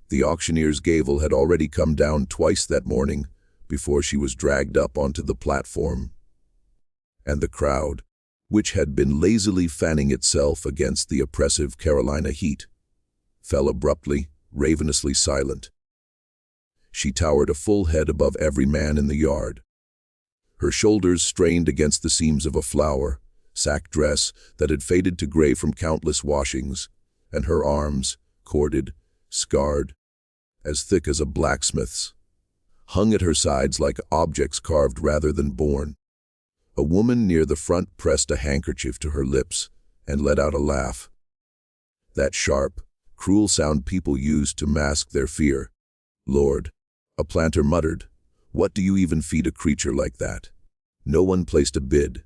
The auctioneer's gavel had already come down twice that morning before she was dragged up onto the platform. And the crowd, which had been lazily fanning itself against the oppressive Carolina heat, fell abruptly, ravenously silent. She towered a full head above every man in the yard. Her shoulders strained against the seams of a flower, sack dress that had faded to gray from countless washings, and her arms, corded, scarred, as thick as a blacksmith's, hung at her sides like objects carved rather than born. A woman near the front pressed a handkerchief to her lips and let out a laugh. That sharp, cruel sound people used to mask their fear. "Lord," a planter muttered, "what do you even feed a creature like that?" No one placed a bid.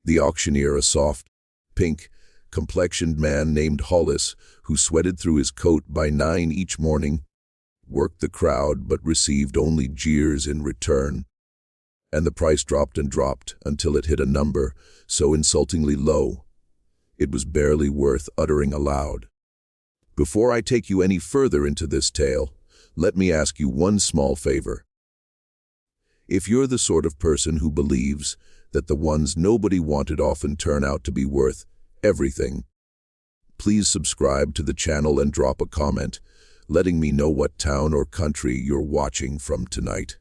The auctioneer, a soft, pink, complexioned man named Hollis, who sweated through his coat by 9 each morning, worked the crowd but received only jeers in return. And the price dropped and dropped until it hit a number so insultingly low, it was barely worth uttering aloud. Before I take you any further into this tale, let me ask you one small favor. If you're the sort of person who believes that the ones nobody wanted often turn out to be worth everything, please subscribe to the channel and drop a comment, letting me know what town or country you're watching from tonight.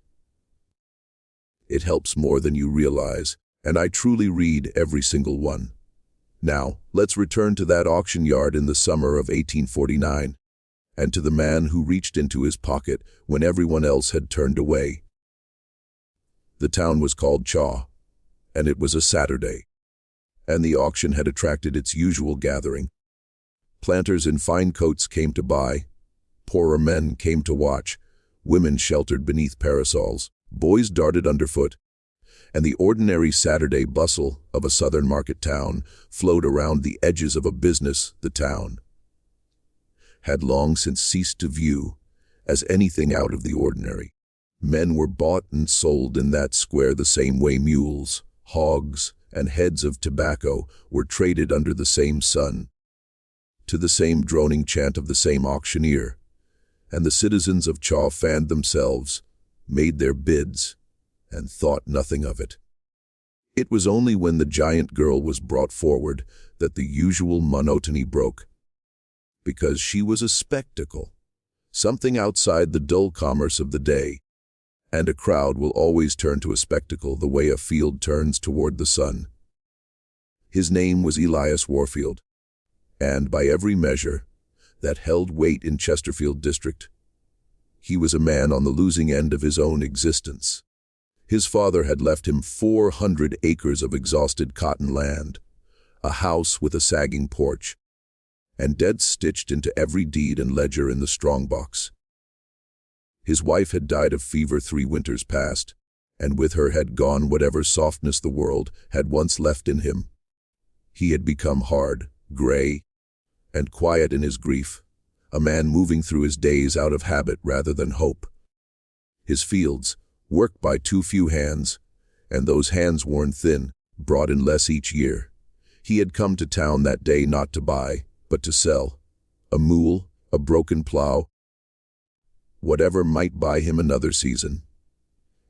It helps more than you realize, and I truly read every single one. Now, let's return to that auction yard in the summer of 1849, and to the man who reached into his pocket when everyone else had turned away. The town was called Chaw, and it was a Saturday, and the auction had attracted its usual gathering. Planters in fine coats came to buy, poorer men came to watch, women sheltered beneath parasols, boys darted underfoot, and the ordinary Saturday bustle of a southern market town flowed around the edges of a business the town had long since ceased to view as anything out of the ordinary. Men were bought and sold in that square the same way mules, hogs, and heads of tobacco were traded under the same sun, to the same droning chant of the same auctioneer, and the citizens of Chaw fanned themselves, made their bids, and thought nothing of it. It was only when the giant girl was brought forward that the usual monotony broke, because she was a spectacle, something outside the dull commerce of the day, and a crowd will always turn to a spectacle the way a field turns toward the sun. His name was Elias Warfield, and by every measure that held weight in Chesterfield district, he was a man on the losing end of his own existence. His father had left him 400 acres of exhausted cotton land, a house with a sagging porch, and debts stitched into every deed and ledger in the strongbox. His wife had died of fever 3 winters past, and with her had gone whatever softness the world had once left in him. He had become hard, gray, and quiet in his grief, a man moving through his days out of habit rather than hope. His fields, worked by too few hands, and those hands worn thin, brought in less each year. He had come to town that day not to buy, but to sell. A mule, a broken plow, whatever might buy him another season.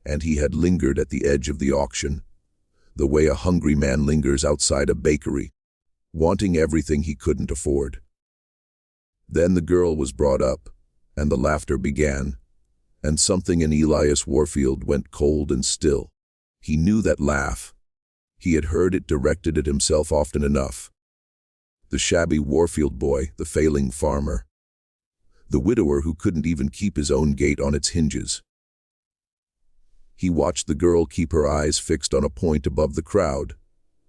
And he had lingered at the edge of the auction, the way a hungry man lingers outside a bakery, wanting everything he couldn't afford. Then the girl was brought up, and the laughter began, and something in Elias Warfield went cold and still. He knew that laugh. He had heard it directed at himself often enough. The shabby Warfield boy, the failing farmer, the widower who couldn't even keep his own gate on its hinges. He watched the girl keep her eyes fixed on a point above the crowd,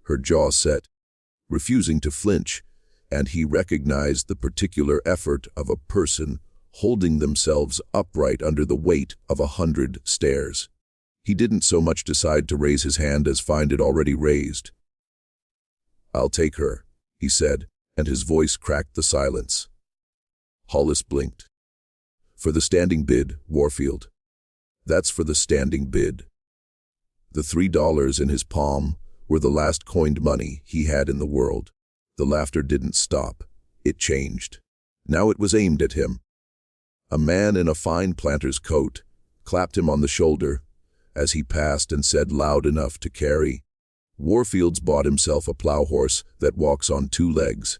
her jaw set, refusing to flinch, and he recognized the particular effort of a person holding themselves upright under the weight of 100 stares. He didn't so much decide to raise his hand as find it already raised. "I'll take her," he said, and his voice cracked the silence. Hollis blinked. "For the standing bid, Warfield. That's for the standing bid." The $3 in his palm were the last coined money he had in the world. The laughter didn't stop. It changed. Now it was aimed at him. A man in a fine planter's coat clapped him on the shoulder as he passed and said loud enough to carry, "Warfield's bought himself a plow horse that walks on 2 legs.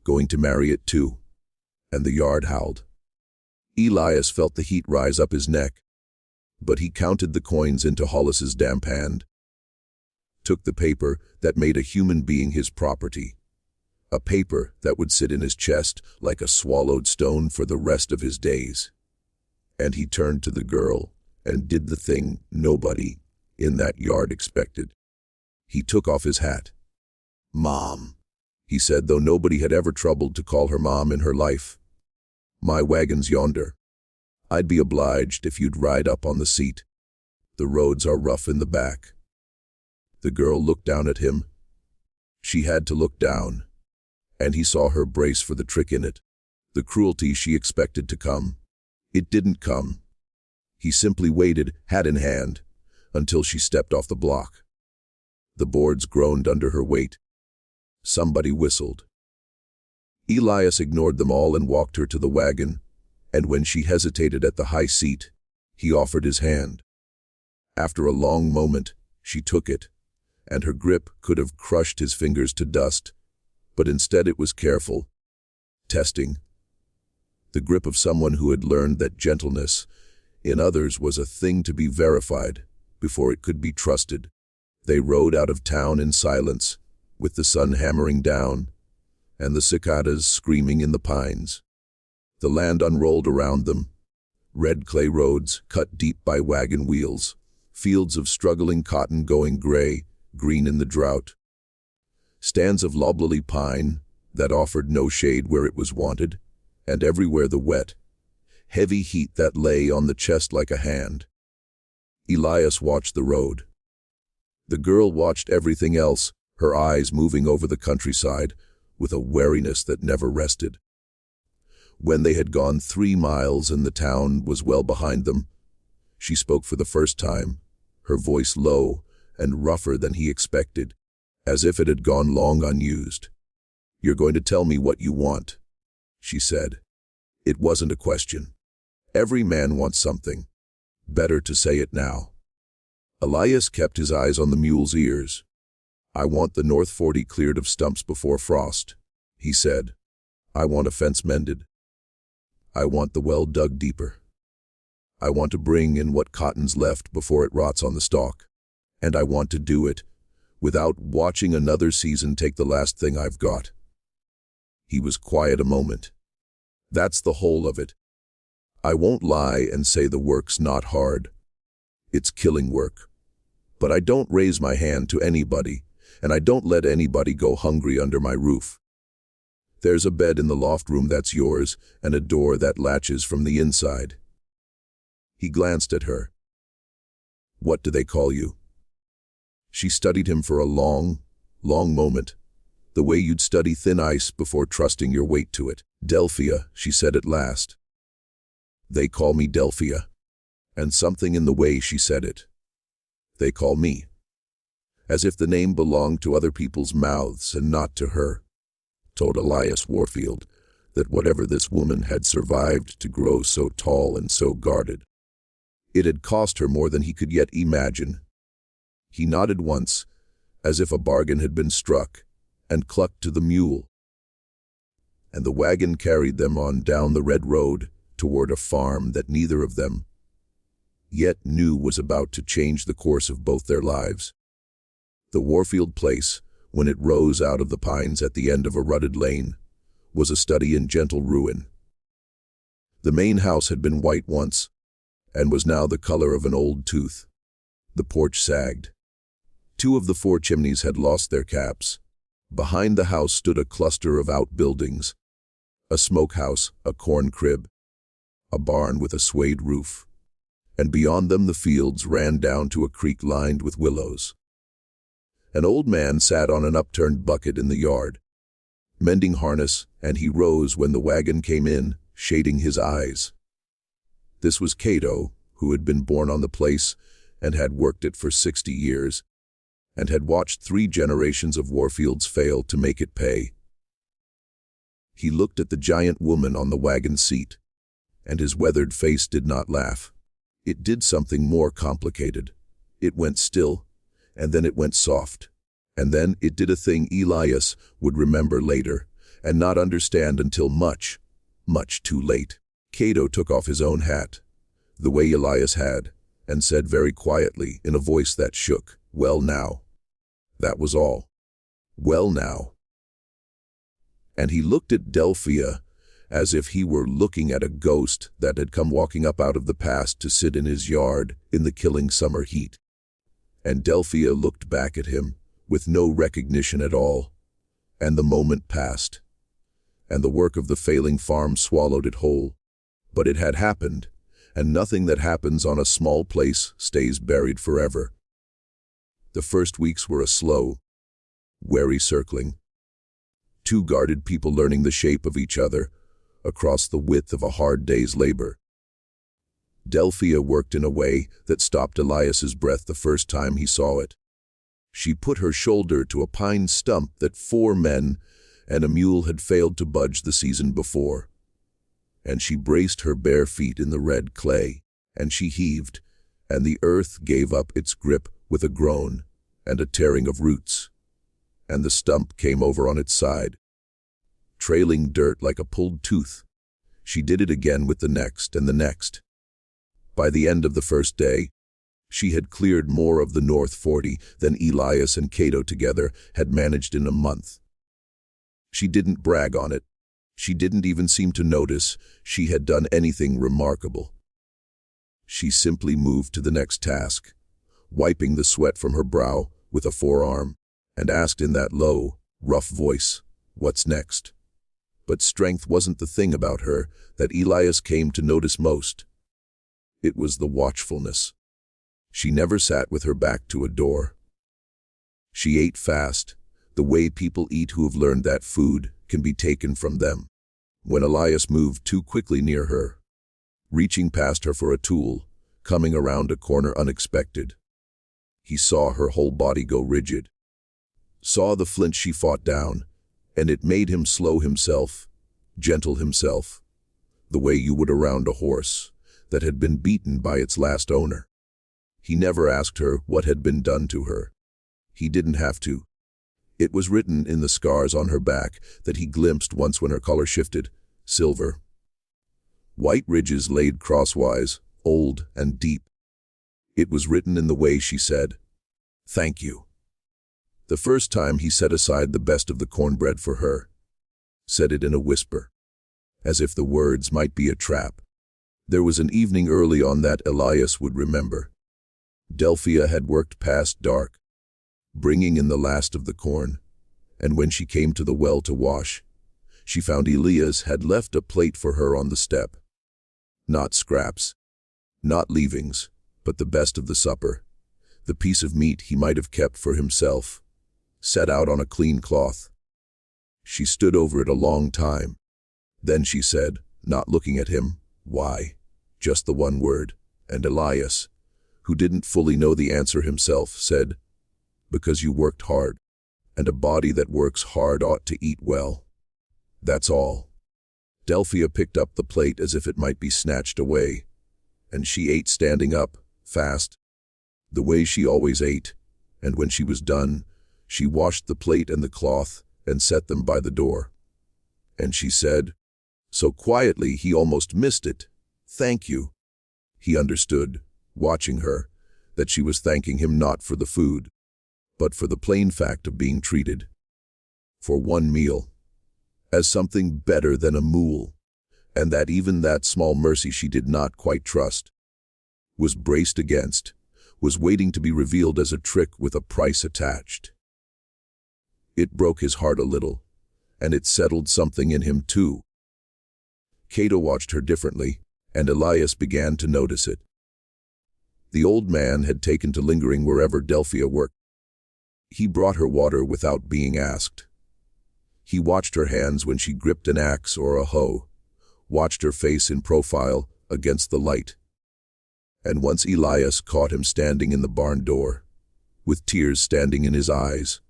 Going to marry it too." And the yard howled. Elias felt the heat rise up his neck, but he counted the coins into Hollis's damp hand, took the paper that made a human being his property, a paper that would sit in his chest like a swallowed stone for the rest of his days. And he turned to the girl and did the thing nobody in that yard expected. He took off his hat. "Mom," he said, though nobody had ever troubled to call her mom in her life. "My wagon's yonder. I'd be obliged if you'd ride up on the seat. The roads are rough in the back." The girl looked down at him. She had to look down, and he saw her brace for the trick in it, the cruelty she expected to come. It didn't come. He simply waited, hat in hand, until she stepped off the block. The boards groaned under her weight. Somebody whistled. Elias ignored them all and walked her to the wagon, and when she hesitated at the high seat, he offered his hand. After a long moment, she took it, and her grip could have crushed his fingers to dust, but instead it was careful, testing. The grip of someone who had learned that gentleness in others was a thing to be verified before it could be trusted. They rode out of town in silence, with the sun hammering down, and the cicadas screaming in the pines. The land unrolled around them, red clay roads cut deep by wagon wheels, fields of struggling cotton going gray, green in the drought, stands of loblolly pine that offered no shade where it was wanted, and everywhere the wet, heavy heat that lay on the chest like a hand. Elias watched the road. The girl watched everything else, her eyes moving over the countryside with a wariness that never rested. When they had gone 3 miles and the town was well behind them, she spoke for the first time, her voice low and rougher than he expected, as if it had gone long unused. "You're going to tell me what you want," she said. It wasn't a question. Every man wants something. Better to say it now. Elias kept his eyes on the mule's ears. "I want the North 40 cleared of stumps before frost," he said. "I want a fence mended. I want the well dug deeper. I want to bring in what cotton's left before it rots on the stalk. And I want to do it without watching another season take the last thing I've got." He was quiet a moment. "That's the whole of it. I won't lie and say the work's not hard. It's killing work. But I don't raise my hand to anybody, and I don't let anybody go hungry under my roof. There's a bed in the loft room that's yours, and a door that latches from the inside." He glanced at her. "What do they call you?" She studied him for a long, long moment, the way you'd study thin ice before trusting your weight to it. "Delphia," she said at last. "They call me Delphia," and something in the way she said it. "They call me," as if the name belonged to other people's mouths and not to her, told Elias Warfield that whatever this woman had survived to grow so tall and so guarded, it had cost her more than he could yet imagine. He nodded once, as if a bargain had been struck, and clucked to the mule. And the wagon carried them on down the red road toward a farm that neither of them yet knew was about to change the course of both their lives. The Warfield place, when it rose out of the pines at the end of a rutted lane, was a study in gentle ruin. The main house had been white once, and was now the color of an old tooth. The porch sagged. 2 of the 4 chimneys had lost their caps. Behind the house stood a cluster of outbuildings, a smokehouse, a corn crib, a barn with a suede roof, and beyond them the fields ran down to a creek lined with willows. An old man sat on an upturned bucket in the yard, mending harness, and he rose when the wagon came in, shading his eyes. This was Cato, who had been born on the place and had worked it for 60 years, and had watched 3 generations of Warfields fail to make it pay. He looked at the giant woman on the wagon seat. and his weathered face did not laugh. It did something more complicated. It went still, and then it went soft. And then it did a thing Elias would remember later, and not understand until much, much too late. Cato took off his own hat, the way Elias had, and said very quietly, in a voice that shook, "Well now." That was all. Well now. And he looked at Delphia as if he were looking at a ghost that had come walking up out of the past to sit in his yard in the killing summer heat. And Delphia looked back at him with no recognition at all, and the moment passed, and the work of the failing farm swallowed it whole. But it had happened, and nothing that happens on a small place stays buried forever. The first weeks were a slow, wary circling. Two guarded people learning the shape of each other across the width of a hard day's labor. Delphia worked in a way that stopped Elias's breath the first time he saw it. She put her shoulder to a pine stump that 4 men and a mule had failed to budge the season before. And she braced her bare feet in the red clay, and she heaved, and the earth gave up its grip with a groan and a tearing of roots, and the stump came over on its side, trailing dirt like a pulled tooth. She did it again with the next and the next. By the end of the first day, she had cleared more of the North 40 than Elias and Cato together had managed in a month. She didn't brag on it. She didn't even seem to notice she had done anything remarkable. She simply moved to the next task, wiping the sweat from her brow with a forearm, and asked in that low, rough voice, "What's next?" But strength wasn't the thing about her that Elias came to notice most. It was the watchfulness. She never sat with her back to a door. She ate fast, the way people eat who have learned that food can be taken from them. When Elias moved too quickly near her, reaching past her for a tool, coming around a corner unexpected, he saw her whole body go rigid, saw the flinch she fought down, and it made him slow himself, gentle himself, the way you would around a horse that had been beaten by its last owner. He never asked her what had been done to her. He didn't have to. It was written in the scars on her back that he glimpsed once when her color shifted, silver. White ridges laid crosswise, old and deep. It was written in the way she said, "Thank you." The first time he set aside the best of the cornbread for her, said it in a whisper, as if the words might be a trap. There was an evening early on that Elias would remember. Delphia had worked past dark, bringing in the last of the corn, and when she came to the well to wash, she found Elias had left a plate for her on the step. Not scraps, not leavings, but the best of the supper, the piece of meat he might have kept for himself, set out on a clean cloth. She stood over it a long time. Then she said, not looking at him, "Why?" Just the one word, and Elias, who didn't fully know the answer himself, said, "Because you worked hard, and a body that works hard ought to eat well. That's all." Delphia picked up the plate as if it might be snatched away, and she ate standing up, fast, the way she always ate, and when she was done, she washed the plate and the cloth and set them by the door. And she said, so quietly he almost missed it, "Thank you." He understood, watching her, that she was thanking him not for the food, but for the plain fact of being treated, for one meal, as something better than a mool, and that even that small mercy she did not quite trust, was braced against, was waiting to be revealed as a trick with a price attached. It broke his heart a little, and it settled something in him too. Cato watched her differently, and Elias began to notice it. The old man had taken to lingering wherever Delphia worked. He brought her water without being asked. He watched her hands when she gripped an axe or a hoe, watched her face in profile against the light. And once Elias caught him standing in the barn door, with tears standing in his eyes,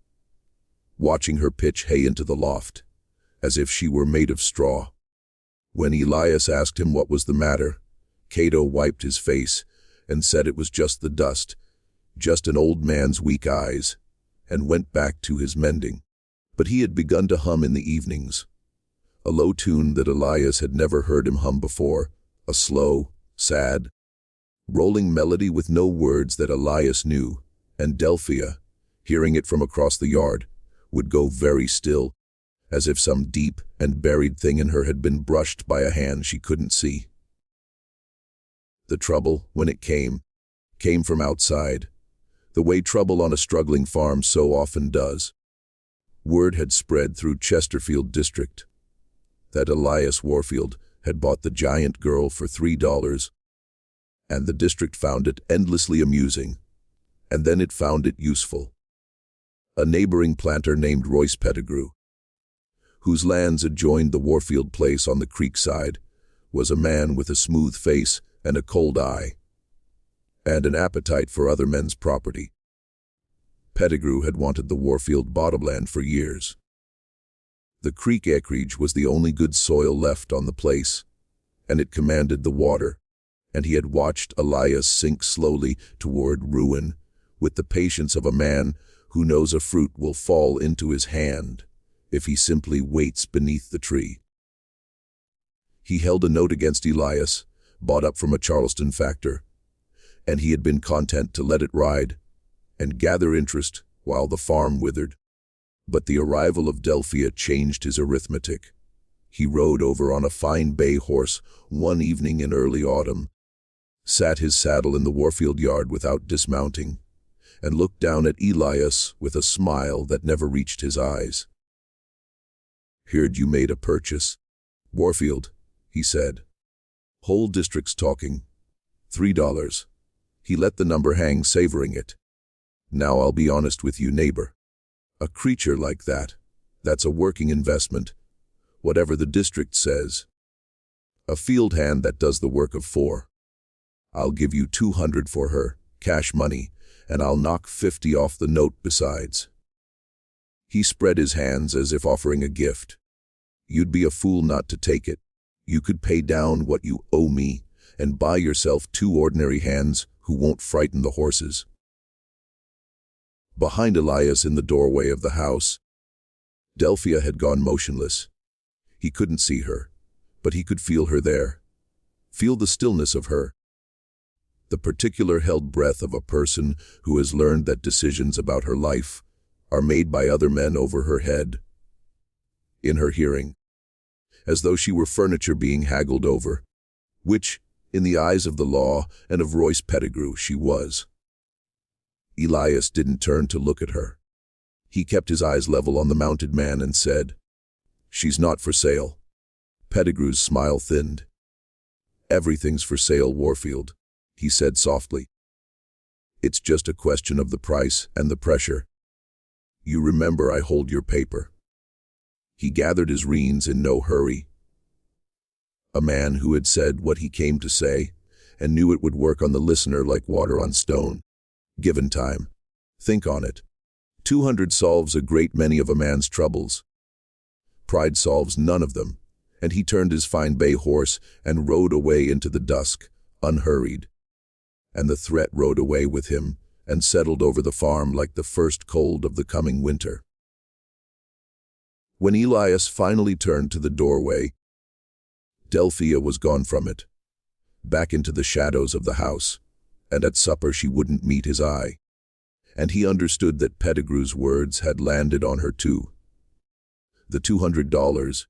watching her pitch hay into the loft, as if she were made of straw. When Elias asked him what was the matter, Cato wiped his face and said it was just the dust, just an old man's weak eyes, and went back to his mending. But he had begun to hum in the evenings, a low tune that Elias had never heard him hum before, a slow, sad, rolling melody with no words that Elias knew, and Delphia, hearing it from across the yard, would go very still, as if some deep and buried thing in her had been brushed by a hand she couldn't see. The trouble, when it came from outside, the way trouble on a struggling farm so often does. Word had spread through Chesterfield district that Elias Warfield had bought the giant girl for $3, and the district found it endlessly amusing, and then it found it useful. A neighboring planter named Royce Pettigrew, whose lands adjoined the Warfield place on the creek side, was a man with a smooth face and a cold eye, and an appetite for other men's property. Pettigrew had wanted the Warfield bottomland for years. The creek acreage was the only good soil left on the place, and it commanded the water, and he had watched Elias sink slowly toward ruin with the patience of a man who knows a fruit will fall into his hand if he simply waits beneath the tree. He held a note against Elias, bought up from a Charleston factor, and he had been content to let it ride and gather interest while the farm withered. But the arrival of Delphia changed his arithmetic. He rode over on a fine bay horse one evening in early autumn, sat his saddle in the Warfield yard without dismounting, and looked down at Elias with a smile that never reached his eyes. "Heard you made a purchase, Warfield," he said. "Whole district's talking. $3. He let the number hang, savoring it. "Now I'll be honest with you, neighbor. A creature like that's a working investment, whatever the district says. A field hand that does the work of 4. I'll give you $200 for her, cash money, and I'll knock 50 off the note besides." He spread his hands as if offering a gift. "You'd be a fool not to take it. You could pay down what you owe me and buy yourself 2 ordinary hands who won't frighten the horses." Behind Elias in the doorway of the house, Delphia had gone motionless. He couldn't see her, but he could feel her there, feel the stillness of her, the particular held breath of a person who has learned that decisions about her life are made by other men over her head, in her hearing, as though she were furniture being haggled over, which, in the eyes of the law and of Royce Pettigrew, she was. Elias didn't turn to look at her. He kept his eyes level on the mounted man and said, "She's not for sale." Pettigrew's smile thinned. "Everything's for sale, Warfield," he said softly. "It's just a question of the price and the pressure. You remember I hold your paper." He gathered his reins in no hurry. A man who had said what he came to say and knew it would work on the listener like water on stone. Given time. Think on it. 200 solves a great many of a man's troubles. Pride solves none of them, and he turned his fine bay horse and rode away into the dusk, unhurried. And the threat rode away with him and settled over the farm like the first cold of the coming winter. When Elias finally turned to the doorway, Delphia was gone from it, back into the shadows of the house, and at supper she wouldn't meet his eye. And he understood that Pettigrew's words had landed on her too. The $200,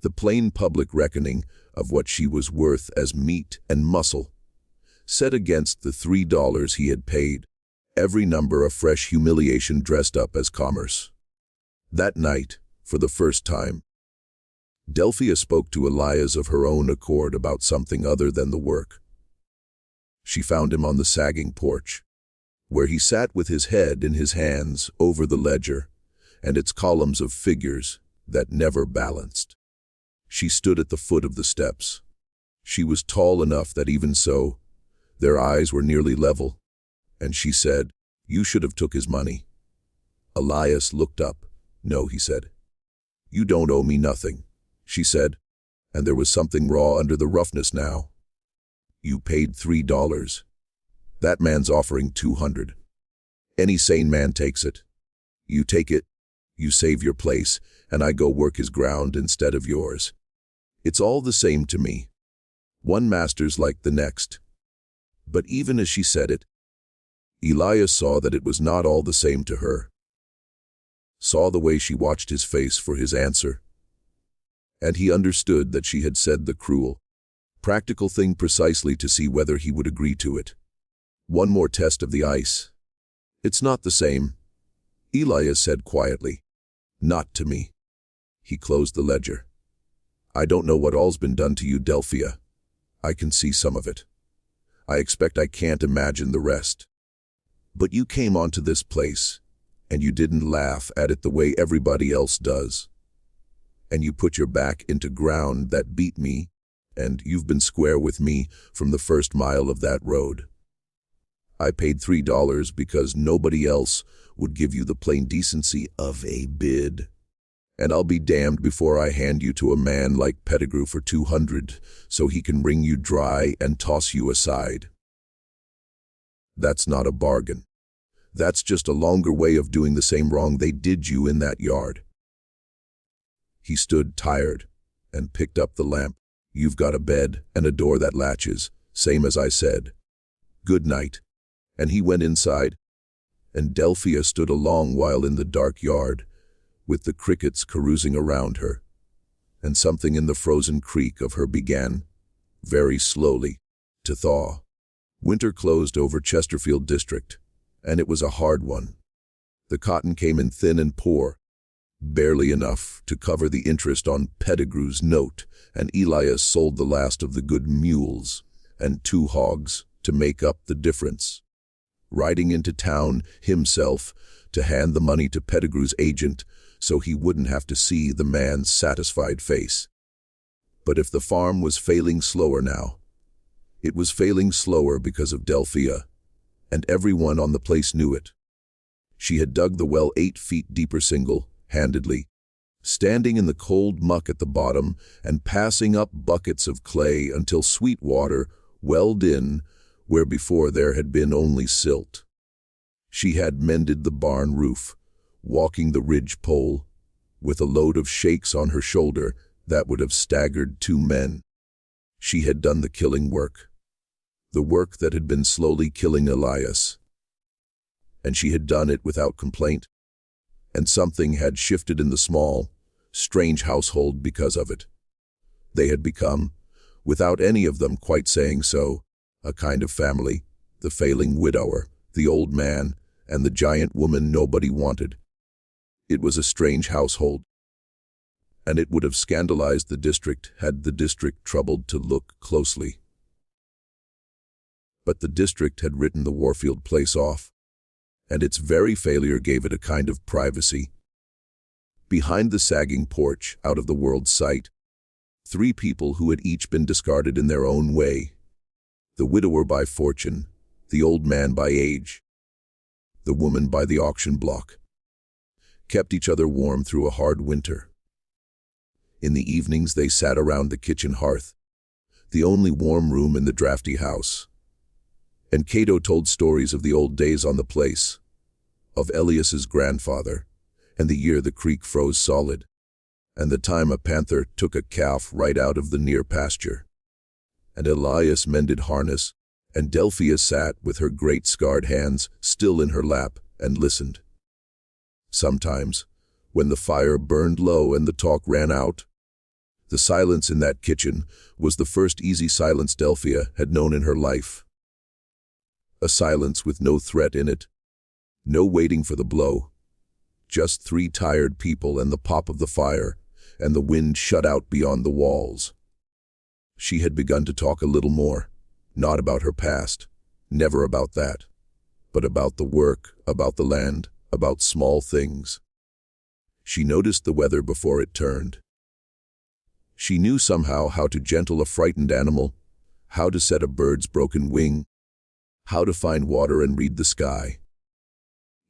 the plain public reckoning of what she was worth as meat and muscle, set against the $3 he had paid, every number a fresh humiliation dressed up as commerce. That night, for the first time, Delphia spoke to Elias of her own accord about something other than the work. She found him on the sagging porch, where he sat with his head in his hands over the ledger and its columns of figures that never balanced. She stood at the foot of the steps. She was tall enough that even so, their eyes were nearly level, and she said, "You should have took his money." Elias looked up. "No," he said. "You don't owe me nothing," she said. and there was something raw under the roughness now. You paid $3. That man's offering 200. Any sane man takes it. You take it, you save your place, and I go work his ground instead of yours. It's all the same to me. One master's like the next. But even as she said it, Elias saw that it was not all the same to her. Saw the way she watched his face for his answer. And he understood that she had said the cruel, practical thing precisely to see whether he would agree to it. One more test of the ice. It's not the same, Elias said quietly. Not to me. He closed the ledger. I don't know what all's been done to you, Delphia. I can see some of it. I expect I can't imagine the rest. But you came onto this place, and you didn't laugh at it the way everybody else does. And you put your back into ground that beat me, and you've been square with me from the first mile of that road. I paid $3 because nobody else would give you the plain decency of a bid. And I'll be damned before I hand you to a man like Pettigrew for 200 so he can wring you dry and toss you aside. That's not a bargain. That's just a longer way of doing the same wrong they did you in that yard. He stood tired and picked up the lamp. You've got a bed and a door that latches, same as I said. Good night. And he went inside, and Delphia stood a long while in the dark yard, with the crickets carousing around her, and something in the frozen creak of her began, very slowly, to thaw. Winter closed over Chesterfield district, and it was a hard one. The cotton came in thin and poor, barely enough to cover the interest on Pettigrew's note, and Elias sold the last of the good mules and 2 hogs to make up the difference. Riding into town himself to hand the money to Pettigrew's agent so he wouldn't have to see the man's satisfied face. But if the farm was failing slower now, it was failing slower because of Delphia, and everyone on the place knew it. She had dug the well 8 feet deeper single-handedly, standing in the cold muck at the bottom and passing up buckets of clay until sweet water welled in where before there had been only silt. She had mended the barn roof, walking the ridge pole, with a load of shakes on her shoulder that would have staggered 2 men. She had done the killing work, the work that had been slowly killing Elias. And she had done it without complaint, and something had shifted in the small, strange household because of it. They had become, without any of them quite saying so, a kind of family, the failing widower, the old man, and the giant woman nobody wanted. It was a strange household, and it would have scandalized the district had the district troubled to look closely. But the district had written the Warfield place off, and its very failure gave it a kind of privacy. Behind the sagging porch, out of the world's sight, 3 people who had each been discarded in their own way. The widower by fortune, the old man by age, the woman by the auction block, kept each other warm through a hard winter. In the evenings they sat around the kitchen hearth, the only warm room in the drafty house. And Cato told stories of the old days on the place, of Elias's grandfather, and the year the creek froze solid, and the time a panther took a calf right out of the near pasture. And Elias mended harness, and Delphia sat with her great scarred hands still in her lap and listened. Sometimes, when the fire burned low and the talk ran out, the silence in that kitchen was the first easy silence Delphia had known in her life. A silence with no threat in it, no waiting for the blow, just 3 tired people and the pop of the fire, and the wind shut out beyond the walls. She had begun to talk a little more, not about her past, never about that, but about the work, about the land, about small things. She noticed the weather before it turned. She knew somehow how to gentle a frightened animal, how to set a bird's broken wing, how to find water and read the sky.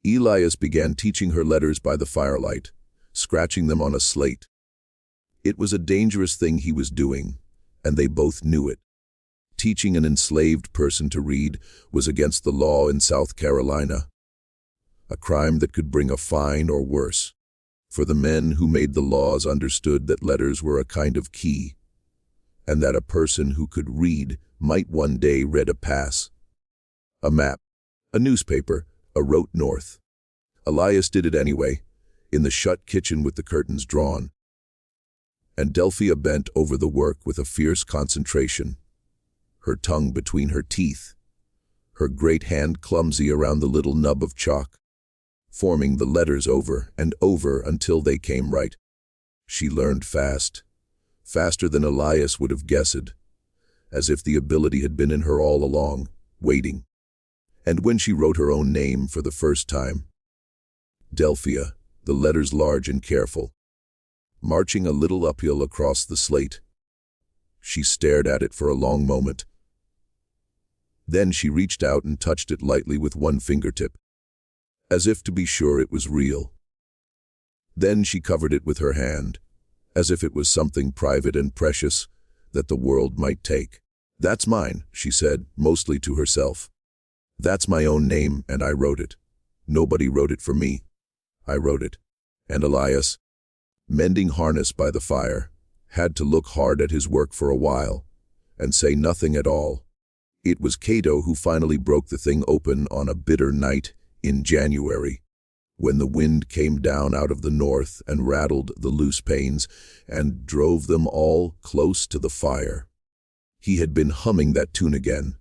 Elias began teaching her letters by the firelight, scratching them on a slate. It was a dangerous thing he was doing, and they both knew it. Teaching an enslaved person to read was against the law in South Carolina, a crime that could bring a fine or worse. For the men who made the laws understood that letters were a kind of key, and that a person who could read might one day read a pass, a map, a newspaper, a route north. Elias did it anyway, in the shut kitchen with the curtains drawn. And Delphia bent over the work with a fierce concentration, her tongue between her teeth, her great hand clumsy around the little nub of chalk, forming the letters over and over until they came right. She learned fast, faster than Elias would have guessed, as if the ability had been in her all along, waiting. And when she wrote her own name for the first time, Delphia, the letters large and careful, marching a little uphill across the slate, she stared at it for a long moment. Then she reached out and touched it lightly with one fingertip, as if to be sure it was real. Then she covered it with her hand, as if it was something private and precious that the world might take. "That's mine," she said, mostly to herself. "That's my own name, and I wrote it. Nobody wrote it for me. I wrote it." And Elias, mending harness by the fire, had to look hard at his work for a while, and say nothing at all. It was Cato who finally broke the thing open on a bitter night in January, when the wind came down out of the north and rattled the loose panes and drove them all close to the fire. He had been humming that tune again,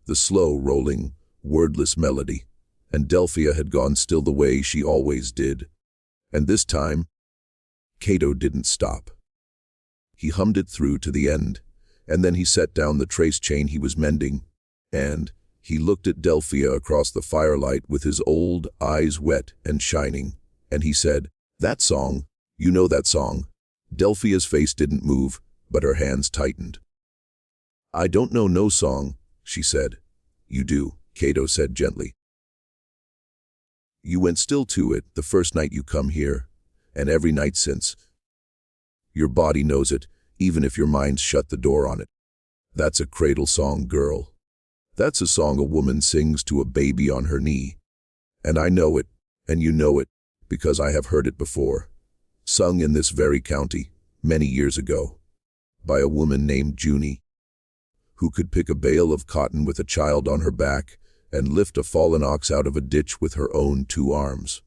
the slow, rolling, wordless melody, and Delphia had gone still the way she always did. And this time, Cato didn't stop. He hummed it through to the end, and then he set down the trace chain he was mending, and he looked at Delphia across the firelight with his old eyes wet and shining, and he said, "That song, you know that song." Delphia's face didn't move, but her hands tightened. "I don't know no song," she said. "You do," Cato said gently. "You went still to it the first night you come here, and every night since. Your body knows it, even if your mind's shut the door on it. That's a cradle song, girl. That's a song a woman sings to a baby on her knee. And I know it, and you know it, because I have heard it before, sung in this very county, many years ago, by a woman named Junie, who could pick a bale of cotton with a child on her back and lift a fallen ox out of a ditch with her own 2 arms.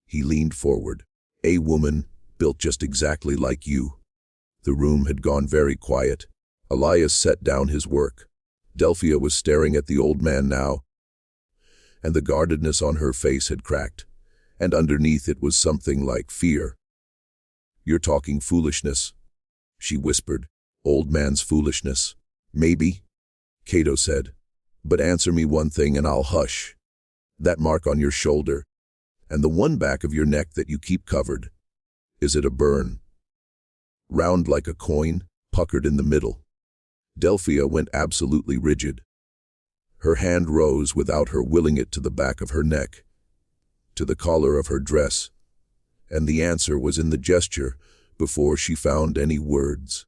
He leaned forward. "A woman, built just exactly like you." The room had gone very quiet. Elias set down his work. Delphia was staring at the old man now, and the guardedness on her face had cracked, and underneath it was something like fear. "You're talking foolishness," she whispered. "Old man's foolishness." "Maybe," Cato said. "But answer me one thing and I'll hush. That mark on your shoulder, and the one back of your neck that you keep covered, is it a burn? Round like a coin, puckered in the middle." Delphia went absolutely rigid. Her hand rose without her willing it to the back of her neck, to the collar of her dress, and the answer was in the gesture before she found any words.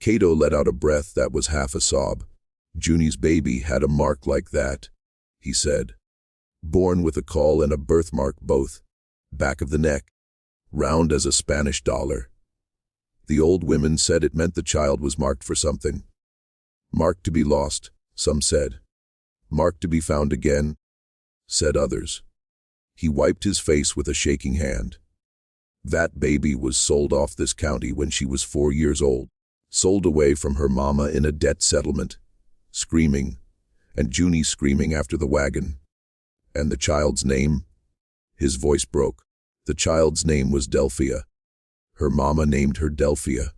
Cato let out a breath that was half a sob. "Junie's baby had a mark like that," he said. "Born with a caul and a birthmark both, back of the neck, round as a Spanish dollar. The old women said it meant the child was marked for something. Marked to be lost, some said. Marked to be found again, said others." He wiped his face with a shaking hand. "That baby was sold off this county when she was 4 years old, sold away from her mama in a debt settlement, screaming, and Junie screaming after the wagon. And the child's name?" His voice broke. "The child's name was Delphia. Her mama named her Delphia.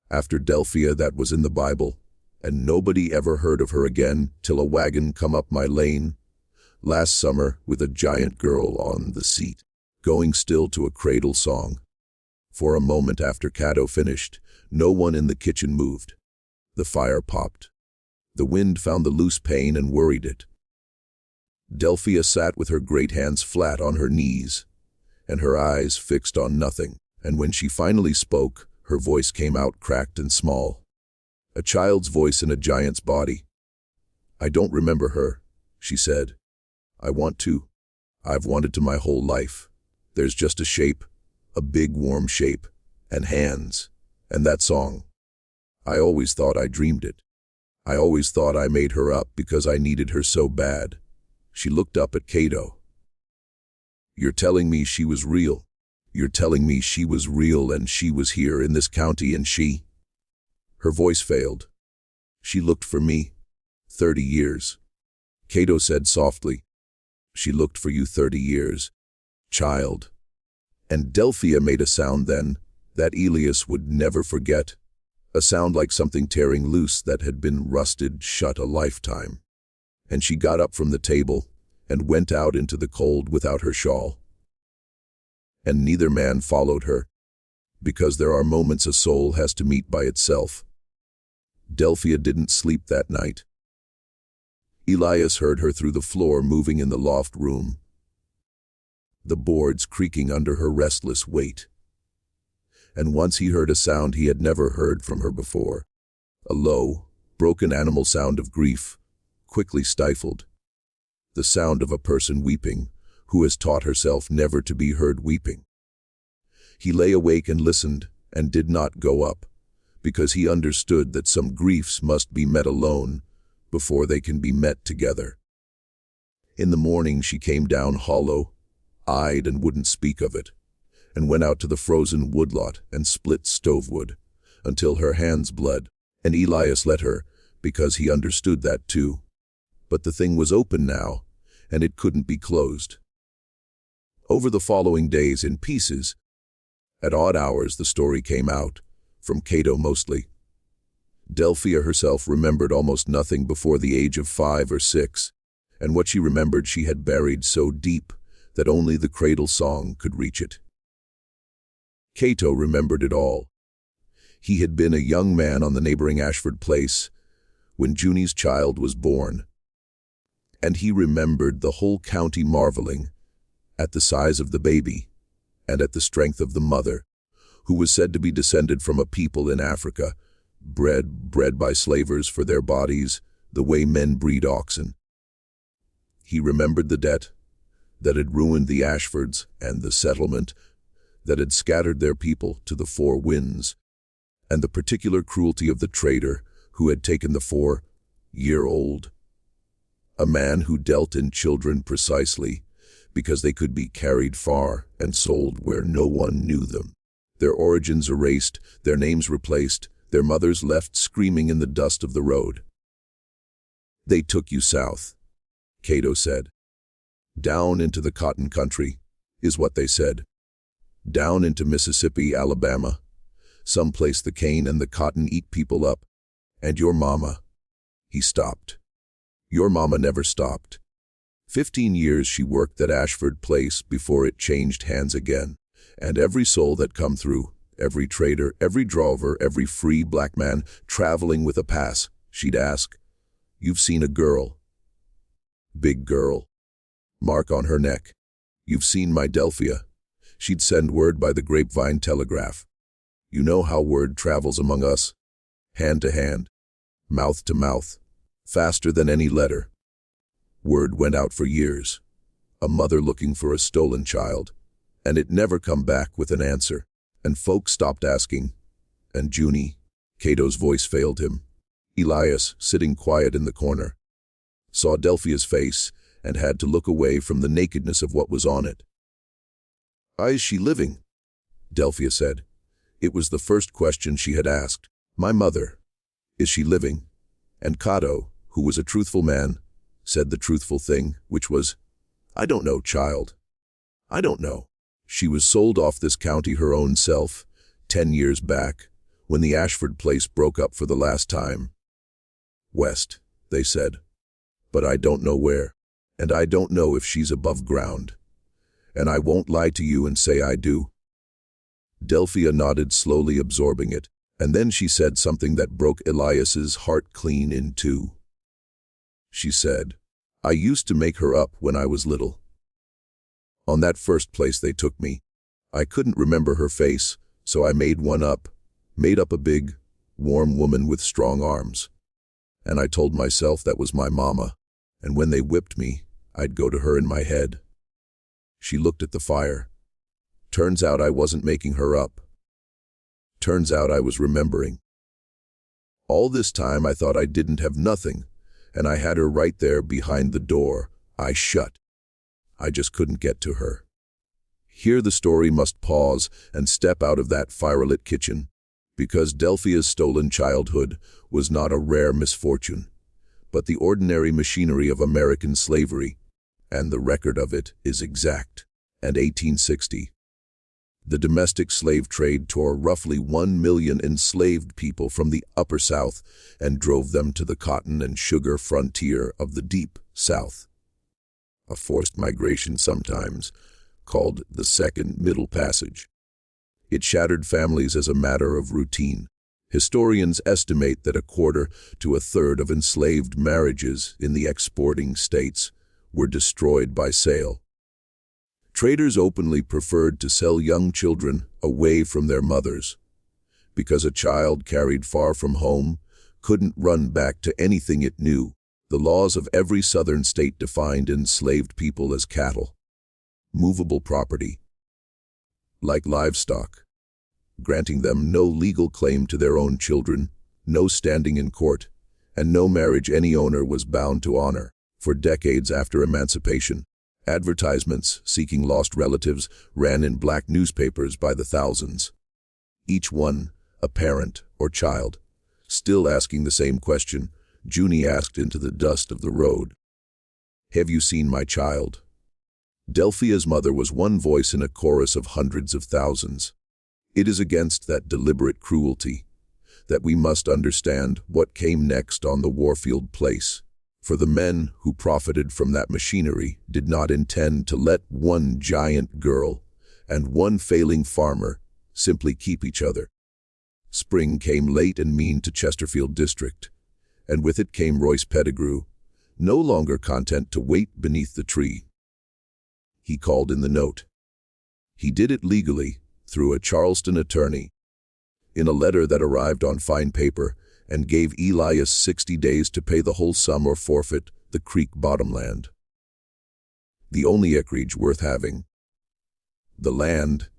After Delphia that was in the Bible, and nobody ever heard of her again till a wagon come up my lane last summer with a giant girl on the seat, going still to a cradle song." For a moment after Cato finished, no one in the kitchen moved. The fire popped. The wind found the loose pane and worried it. Delphia sat with her great hands flat on her knees, and her eyes fixed on nothing, And when she finally spoke, her voice came out cracked and small. A child's voice in a giant's body. "I don't remember her," she said. "I want to. I've wanted to my whole life. There's just a shape, a big warm shape, and hands, and that song. I always thought I dreamed it. I always thought I made her up because I needed her so bad." She looked up at Cato. "You're telling me she was real? You're telling me she was real and she was here in this county and she—" Her voice failed. "She looked for me. 30 years. Cato said softly. "She looked for you 30 years, child." And Delphia made a sound then that Elias would never forget. A sound like something tearing loose that had been rusted shut a lifetime. And she got up from the table and went out into the cold without her shawl. And neither man followed her, because there are moments a soul has to meet by itself. Delphia didn't sleep that night. Elias heard her through the floor moving in the loft room, the boards creaking under her restless weight. And once he heard a sound he had never heard from her before, a low, broken animal sound of grief, quickly stifled. The sound of a person weeping, who has taught herself never to be heard weeping. He lay awake and listened, and did not go up, because he understood that some griefs must be met alone before they can be met together. In the morning she came down hollow-eyed and wouldn't speak of it, and went out to the frozen woodlot and split stovewood, until her hands bled, and Elias let her, because he understood that too. But the thing was open now, and it couldn't be closed. Over the following days in pieces, at odd hours the story came out, from Cato mostly. Delphia herself remembered almost nothing before the age of 5 or 6, and what she remembered she had buried so deep that only the cradle song could reach it. Cato remembered it all. He had been a young man on the neighboring Ashford place when Junie's child was born, and he remembered the whole county marveling at the size of the baby and at the strength of the mother, who was said to be descended from a people in Africa, bred by slavers for their bodies, the way men breed oxen. He remembered the debt that had ruined the Ashfords and the settlement that had scattered their people to the 4 winds, and the particular cruelty of the trader who had taken the 4-year-old, a man who dealt in children precisely because they could be carried far and sold where no one knew them. Their origins erased, their names replaced, their mothers left screaming in the dust of the road. "They took you south," Cato said. "Down into the cotton country," is what they said. "Down into Mississippi, Alabama, someplace the cane and the cotton eat people up. And your mama," he stopped. "Your mama never stopped. 15 years she worked at Ashford Place before it changed hands again, and every soul that come through, every trader, every drover, every free black man traveling with a pass, she'd ask, 'You've seen a girl? Big girl. Mark on her neck. You've seen my Delphia?' She'd send word by the grapevine telegraph. You know how word travels among us, hand to hand, mouth to mouth, faster than any letter. Word went out for years, a mother looking for a stolen child, and it never come back with an answer, and folks stopped asking. And Junie," Cato's voice failed him. Elias, sitting quiet in the corner, saw Delphia's face and had to look away from the nakedness of what was on it. "Is she living?" Delphia said. It was the first question she had asked. "My mother. Is she living?" And Cato, who was a truthful man, said the truthful thing, which was, "I don't know, child. I don't know. She was sold off this county her own self, 10 years back, when the Ashford place broke up for the last time. West, they said. But I don't know where, and I don't know if she's above ground. And I won't lie to you and say I do." Delphia nodded, slowly absorbing it, and then she said something that broke Elias's heart clean in two. She said, "I used to make her up when I was little. On that first place they took me, I couldn't remember her face, so I made one up. Made up a big, warm woman with strong arms. And I told myself that was my mama, and when they whipped me, I'd go to her in my head. She looked at the fire. Turns out I wasn't making her up. Turns out I was remembering. All this time I thought I didn't have nothing, and I had her right there behind the door. I shut. I just couldn't get to her. Here the story must pause and step out of that firelit kitchen, because Delphia's stolen childhood was not a rare misfortune, but the ordinary machinery of American slavery, and the record of it is exact. And 1860. The domestic slave trade tore roughly 1 million enslaved people from the Upper South and drove them to the cotton and sugar frontier of the Deep South. A forced migration sometimes called the Second Middle Passage. It shattered families as a matter of routine. Historians estimate that 1/4 to 1/3 of enslaved marriages in the exporting states were destroyed by sale. Traders openly preferred to sell young children away from their mothers, because a child carried far from home couldn't run back to anything it knew. The laws of every southern state defined enslaved people as cattle, movable property, like livestock, granting them no legal claim to their own children, no standing in court, and no marriage any owner was bound to honor. For decades after emancipation, advertisements seeking lost relatives ran in black newspapers by the thousands. Each one, a parent or child, still asking the same question, Junie asked into the dust of the road. "Have you seen my child?" Delphia's mother was one voice in a chorus of hundreds of thousands. It is against that deliberate cruelty that we must understand what came next on the Warfield place. For the men who profited from that machinery did not intend to let one giant girl and one failing farmer simply keep each other. Spring came late and mean to Chesterfield District, and with it came Royce Pettigrew, no longer content to wait beneath the tree. He called in the note. He did it legally, through a Charleston attorney, in a letter that arrived on fine paper, and gave Elias 60 days to pay the whole sum or forfeit the creek bottomland. The only acreage worth having. The land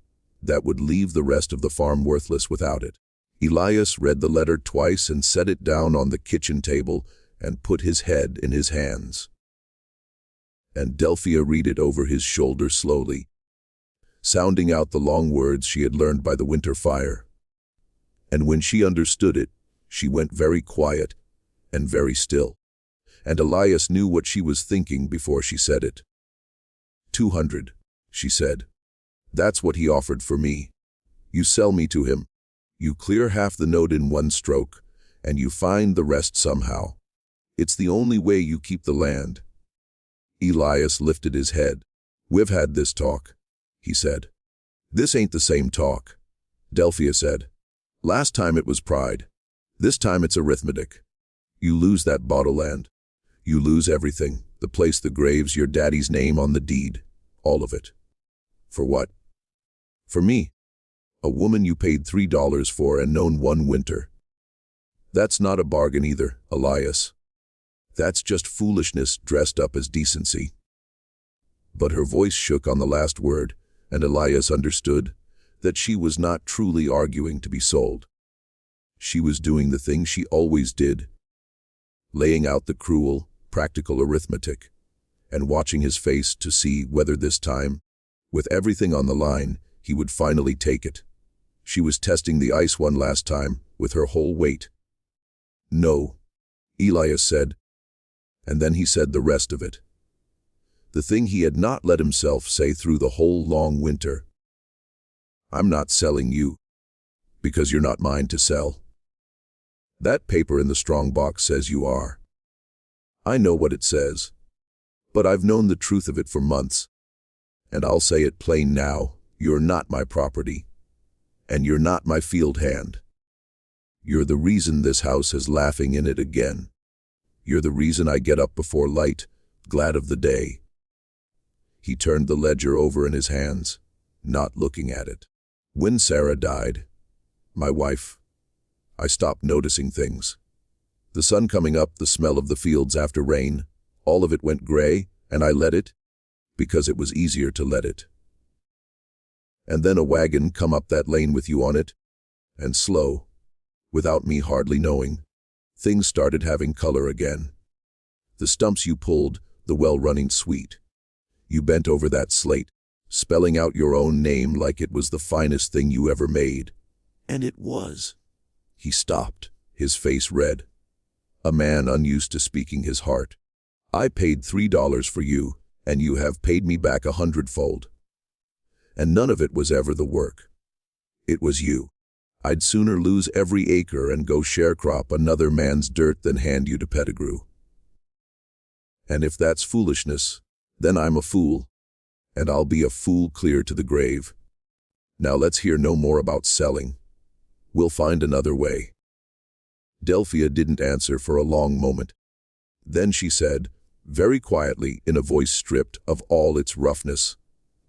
that would leave the rest of the farm worthless without it. Elias read the letter twice and set it down on the kitchen table and put his head in his hands. And Delphia read it over his shoulder slowly, sounding out the long words she had learned by the winter fire. And when she understood it, she went very quiet and very still, and Elias knew what she was thinking before she said it. 200, she said. That's what he offered for me. You sell me to him. You clear half the note in one stroke, and you find the rest somehow. It's the only way you keep the land. Elias lifted his head. We've had this talk, he said. This ain't the same talk, Delphia said. Last time it was pride. This time it's arithmetic. You lose that bottle land. You lose everything, the place that graves your daddy's name on the deed, all of it. For what? For me. A woman you paid $3 for and known one winter. That's not a bargain either, Elias. That's just foolishness dressed up as decency. But her voice shook on the last word, and Elias understood that she was not truly arguing to be sold. She was doing the thing she always did, laying out the cruel, practical arithmetic, and watching his face to see whether this time, with everything on the line, he would finally take it. She was testing the ice one last time with her whole weight. No, Elias said, and then he said the rest of it. The thing he had not let himself say through the whole long winter. I'm not selling you, because you're not mine to sell. That paper in the strong box says you are. I know what it says, but I've known the truth of it for months, and I'll say it plain now, you're not my property, and you're not my field hand. You're the reason this house is laughing in it again. You're the reason I get up before light, glad of the day. He turned the ledger over in his hands. not looking at it. When Sarah died, my wife, I stopped noticing things. The sun coming up, the smell of the fields after rain, all of it went gray, and I let it, because it was easier to let it. And then a wagon come up that lane with you on it, and slow, without me hardly knowing, things started having color again. The stumps you pulled, the well running sweet. You bent over that slate, spelling out your own name like it was the finest thing you ever made. And it was. He stopped, his face red. A man unused to speaking his heart. I paid $3 for you, and you have paid me back 100-fold. And none of it was ever the work. It was you. I'd sooner lose every acre and go sharecrop another man's dirt than hand you to Pettigrew. And if that's foolishness, then I'm a fool, and I'll be a fool clear to the grave. Now let's hear no more about selling. We'll find another way. Delphia didn't answer for a long moment. Then she said, very quietly, in a voice stripped of all its roughness,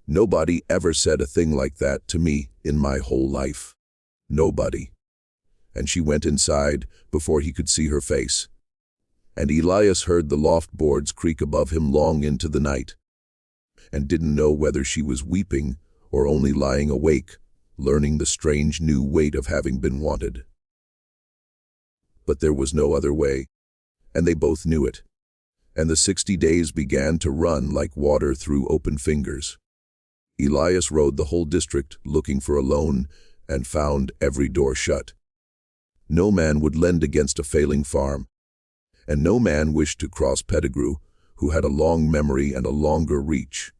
"Nobody ever said a thing like that to me in my whole life. Nobody." And she went inside before he could see her face. And Elias heard the loft boards creak above him long into the night, and didn't know whether she was weeping or only lying awake, learning the strange new weight of having been wanted. But there was no other way, and they both knew it, and the 60 days began to run like water through open fingers. Elias rode the whole district looking for a loan, and found every door shut. No man would lend against a failing farm, and no man wished to cross Pettigrew, who had a long memory and a longer reach.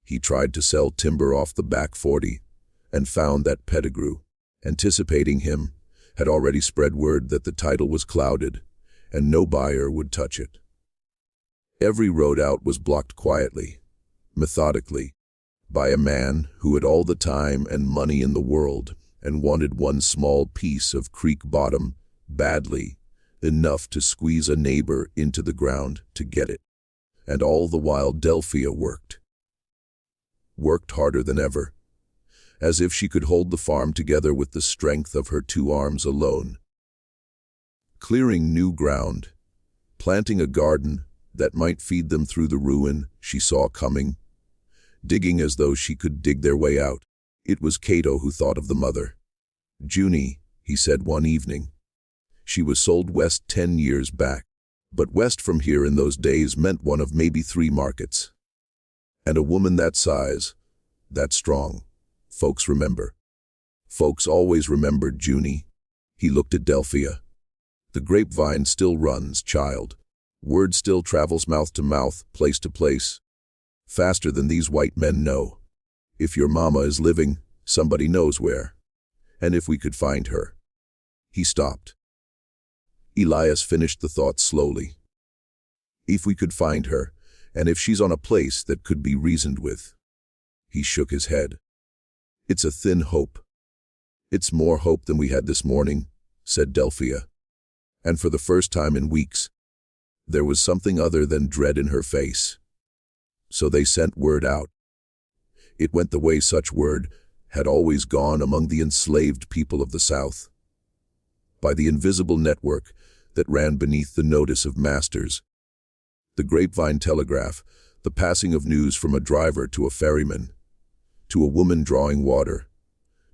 He tried to sell timber off the back 40, and found that Pettigrew, anticipating him, had already spread word that the title was clouded, and no buyer would touch it. Every road out was blocked quietly, methodically, by a man who had all the time and money in the world, and wanted one small piece of creek bottom badly, enough to squeeze a neighbor into the ground to get it. And all the while Delphia worked harder than ever, as if she could hold the farm together with the strength of her 2 arms alone. Clearing new ground, planting a garden that might feed them through the ruin she saw coming, digging as though she could dig their way out. It was Cato who thought of the mother. "Junie," he said one evening. She was sold west 10 years back, but west from here in those days meant one of maybe 3 markets. And a woman that size, that strong, folks remember. Folks always remembered Junie. He looked at Delphia. "The grapevine still runs, child. Word still travels mouth to mouth, place to place, faster than these white men know. If your mama is living, somebody knows where. And if we could find her." He stopped. Elias finished the thought slowly. "If we could find her, and if she's on a place that could be reasoned with." He shook his head. "It's a thin hope." "It's more hope than we had this morning," said Delphia. And for the first time in weeks, there was something other than dread in her face. So they sent word out. It went the way such word had always gone among the enslaved people of the South. By the invisible network that ran beneath the notice of masters. The grapevine telegraph, the passing of news from a driver to a ferryman, to a woman drawing water,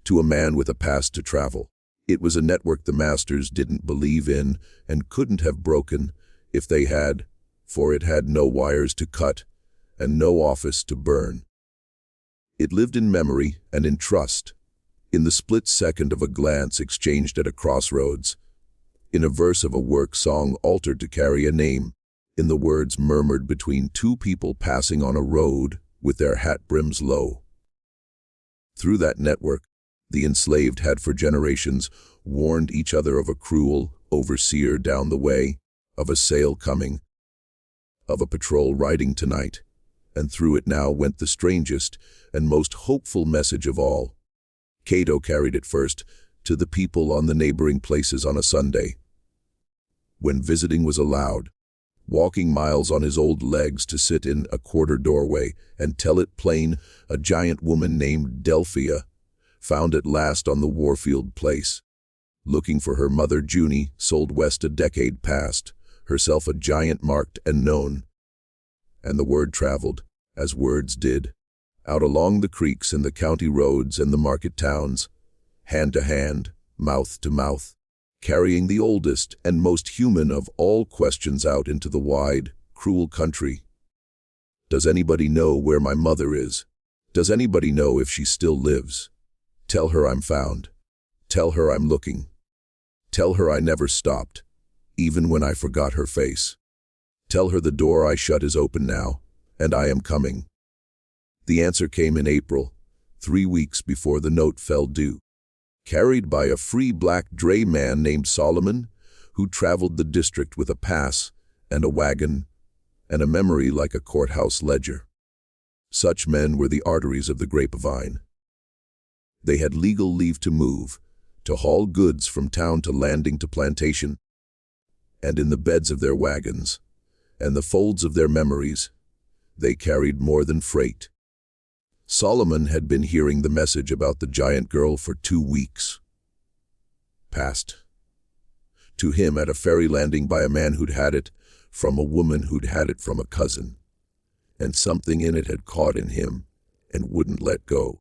to a man with a pass to travel. It was a network the masters didn't believe in and couldn't have broken if they had, for it had no wires to cut and no office to burn. It lived in memory and in trust, in the split second of a glance exchanged at a crossroads, in a verse of a work song altered to carry a name, in the words murmured between 2 people passing on a road with their hat brims low. Through that network, the enslaved had for generations warned each other of a cruel overseer down the way, of a sail coming, of a patrol riding tonight, and through it now went the strangest and most hopeful message of all. Cato carried it first to the people on the neighboring places on a Sunday, when visiting was allowed, walking miles on his old legs to sit in a quarter doorway and tell it plain, a giant woman named Delphia, found at last on the Warfield place. Looking for her mother Junie, sold west a decade past, herself a giant marked and known. And the word traveled, as words did, out along the creeks and the county roads and the market towns, hand to hand, mouth to mouth, carrying the oldest and most human of all questions out into the wide, cruel country. Does anybody know where my mother is? Does anybody know if she still lives? Tell her I'm found. Tell her I'm looking. Tell her I never stopped, even when I forgot her face. Tell her the door I shut is open now, and I am coming. The answer came in April, 3 weeks before the note fell due. Carried by a free black dray man named Solomon, who traveled the district with a pass and a wagon and a memory like a courthouse ledger. Such men were the arteries of the grapevine. They had legal leave to move, to haul goods from town to landing to plantation, and in the beds of their wagons and the folds of their memories, they carried more than freight. Solomon had been hearing the message about the giant girl for 2 weeks. Passed to him at a ferry landing by a man who'd had it from a woman who'd had it from a cousin. And something in it had caught in him and wouldn't let go.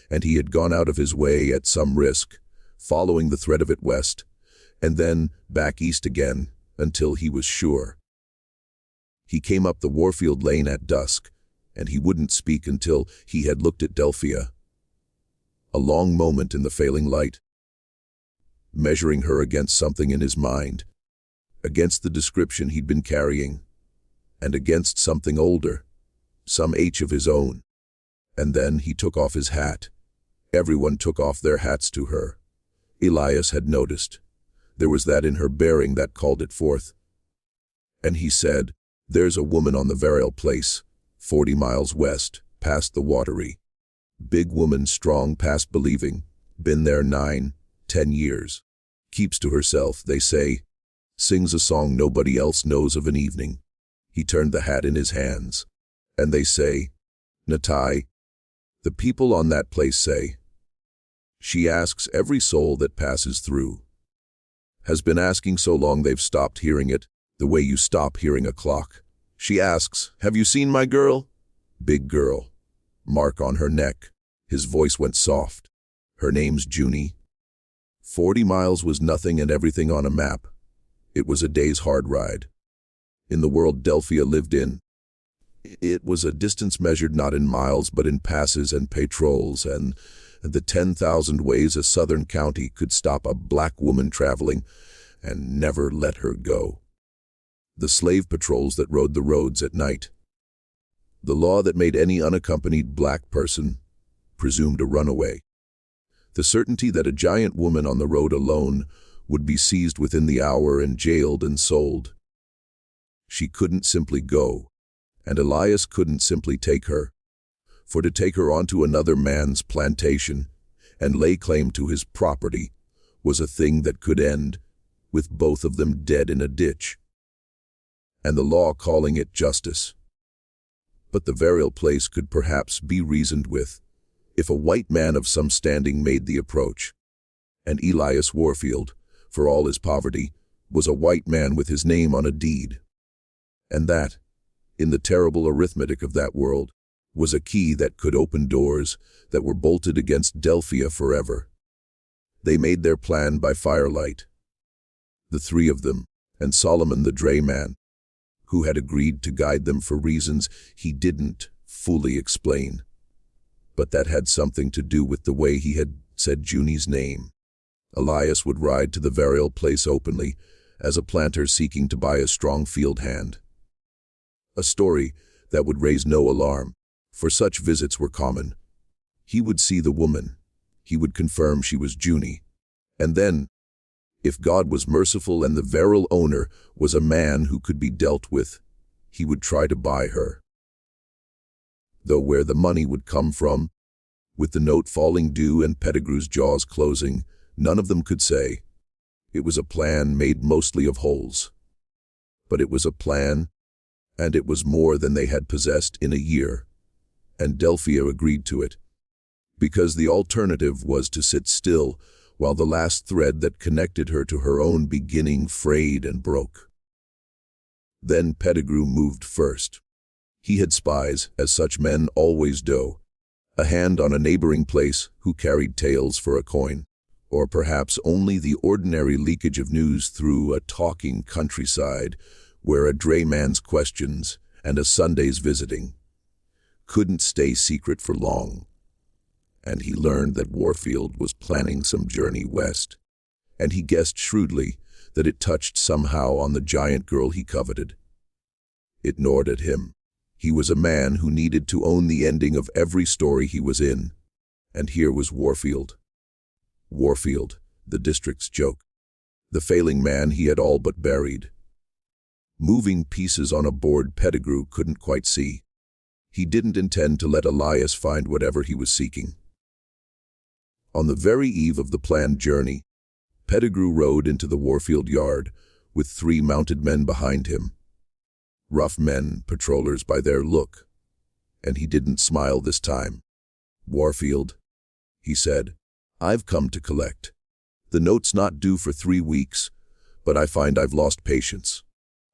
And he had gone out of his way at some risk, following the thread of it west, and then back east again until he was sure. He came up the Warfield lane at dusk, and he wouldn't speak until he had looked at Delphia. A long moment in the failing light, measuring her against something in his mind, against the description he'd been carrying, and against something older, some H of his own. And then he took off his hat. Everyone took off their hats to her. Elias had noticed. There was that in her bearing that called it forth. And he said, "There's a woman on the Varel place, 40 miles west, past the watery. Big woman, strong past believing, been there 9, 10 years. Keeps to herself, they say. Sings a song nobody else knows of an evening." He turned the hat in his hands. "And they say, Natai, the people on that place say, she asks every soul that passes through. Has been asking so long they've stopped hearing it, the way you stop hearing a clock. She asks, have you seen my girl? Big girl. Mark on her neck." His voice went soft. "Her name's Junie. 40 miles was nothing and everything on a map. It was a day's hard ride. In the world Delphia lived in, it was a distance measured not in miles but in passes and patrols and the 10,000 ways a southern county could stop a black woman traveling and never let her go. The slave patrols that rode the roads at night. The law that made any unaccompanied black person presumed a runaway. The certainty that a giant woman on the road alone would be seized within the hour and jailed and sold. She couldn't simply go, and Elias couldn't simply take her. For to take her onto another man's plantation and lay claim to his property was a thing that could end with both of them dead in a ditch, and the law calling it justice. But the Varel place could perhaps be reasoned with if a white man of some standing made the approach. And Elias Warfield, for all his poverty, was a white man with his name on a deed. And that, in the terrible arithmetic of that world, was a key that could open doors that were bolted against Delphia forever. They made their plan by firelight. The 3 of them, and Solomon the drayman, who had agreed to guide them for reasons he didn't fully explain, but that had something to do with the way he had said Junie's name. Elias would ride to the Varel place openly, as a planter seeking to buy a strong field hand. A story that would raise no alarm, for such visits were common. He would see the woman. He would confirm she was Junie. And then, if God was merciful and the Varel owner was a man who could be dealt with, he would try to buy her. Though where the money would come from, with the note falling due and Pettigrew's jaws closing, none of them could say. It was a plan made mostly of holes. But it was a plan, and it was more than they had possessed in a year, and Delphia agreed to it, because the alternative was to sit still while the last thread that connected her to her own beginning frayed and broke. Then Pettigrew moved first. He had spies, as such men always do, a hand on a neighboring place who carried tales for a coin, or perhaps only the ordinary leakage of news through a talking countryside where a drayman's questions and a Sunday's visiting couldn't stay secret for long. And he learned that Warfield was planning some journey west, and he guessed shrewdly that it touched somehow on the giant girl he coveted. It gnawed at him. He was a man who needed to own the ending of every story he was in, and here was Warfield. Warfield, the district's joke, the failing man he had all but buried. Moving pieces on a board Pettigrew couldn't quite see. He didn't intend to let Elias find whatever he was seeking. On the very eve of the planned journey, Pettigrew rode into the Warfield yard with 3 mounted men behind him. Rough men, patrollers by their look. And he didn't smile this time. "Warfield," he said, "I've come to collect. The note's not due for 3 weeks, but I find I've lost patience.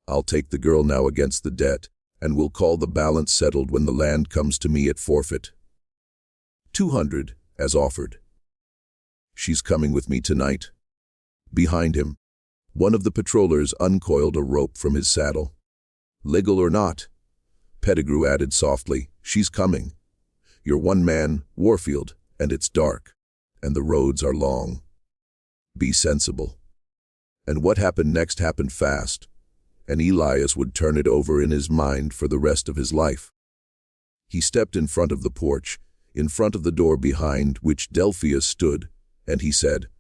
I'll take the girl now against the debt, and we'll call the balance settled when the land comes to me at forfeit. 200, as offered. She's coming with me tonight." Behind him, one of the patrollers uncoiled a rope from his saddle. "Legal or not," Pettigrew added softly, "she's coming. You're one man, Warfield, and it's dark, and the roads are long. Be sensible." And what happened next happened fast, and Elias would turn it over in his mind for the rest of his life. He stepped in front of the porch, in front of the door behind which Delphia stood, and he said,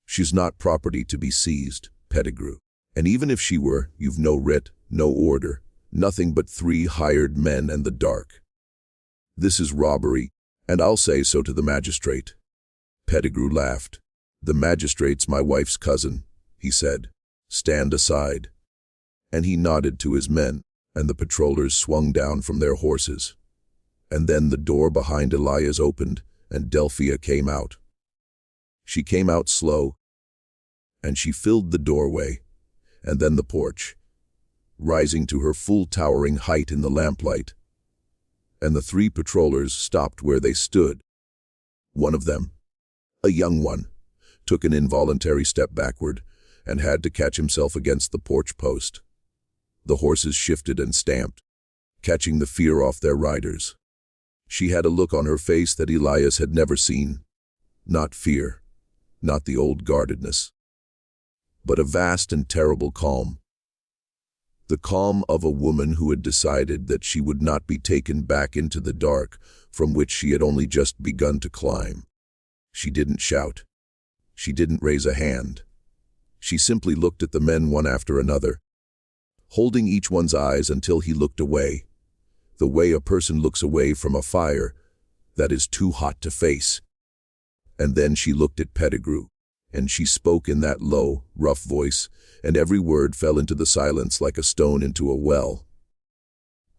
"She's not property to be seized, Pettigrew. And even if she were, you've no writ, no order, nothing but 3 hired men and the dark. This is robbery, and I'll say so to the magistrate." Pettigrew laughed. "The magistrate's my wife's cousin," he said. "Stand aside." And he nodded to his men, and the patrollers swung down from their horses. And then the door behind Elias opened, and Delphia came out. She came out slow, and she filled the doorway, and then the porch, rising to her full towering height in the lamplight. And the 3 patrollers stopped where they stood. One of them, a young one, took an involuntary step backward and had to catch himself against the porch post. The horses shifted and stamped, catching the fear off their riders. She had a look on her face that Elias had never seen. Not fear, not the old guardedness, but a vast and terrible calm. The calm of a woman who had decided that she would not be taken back into the dark from which she had only just begun to climb. She didn't shout. She didn't raise a hand. She simply looked at the men one after another, holding each one's eyes until he looked away, the way a person looks away from a fire that is too hot to face. And then she looked at Pettigrew, and she spoke in that low, rough voice, and every word fell into the silence like a stone into a well.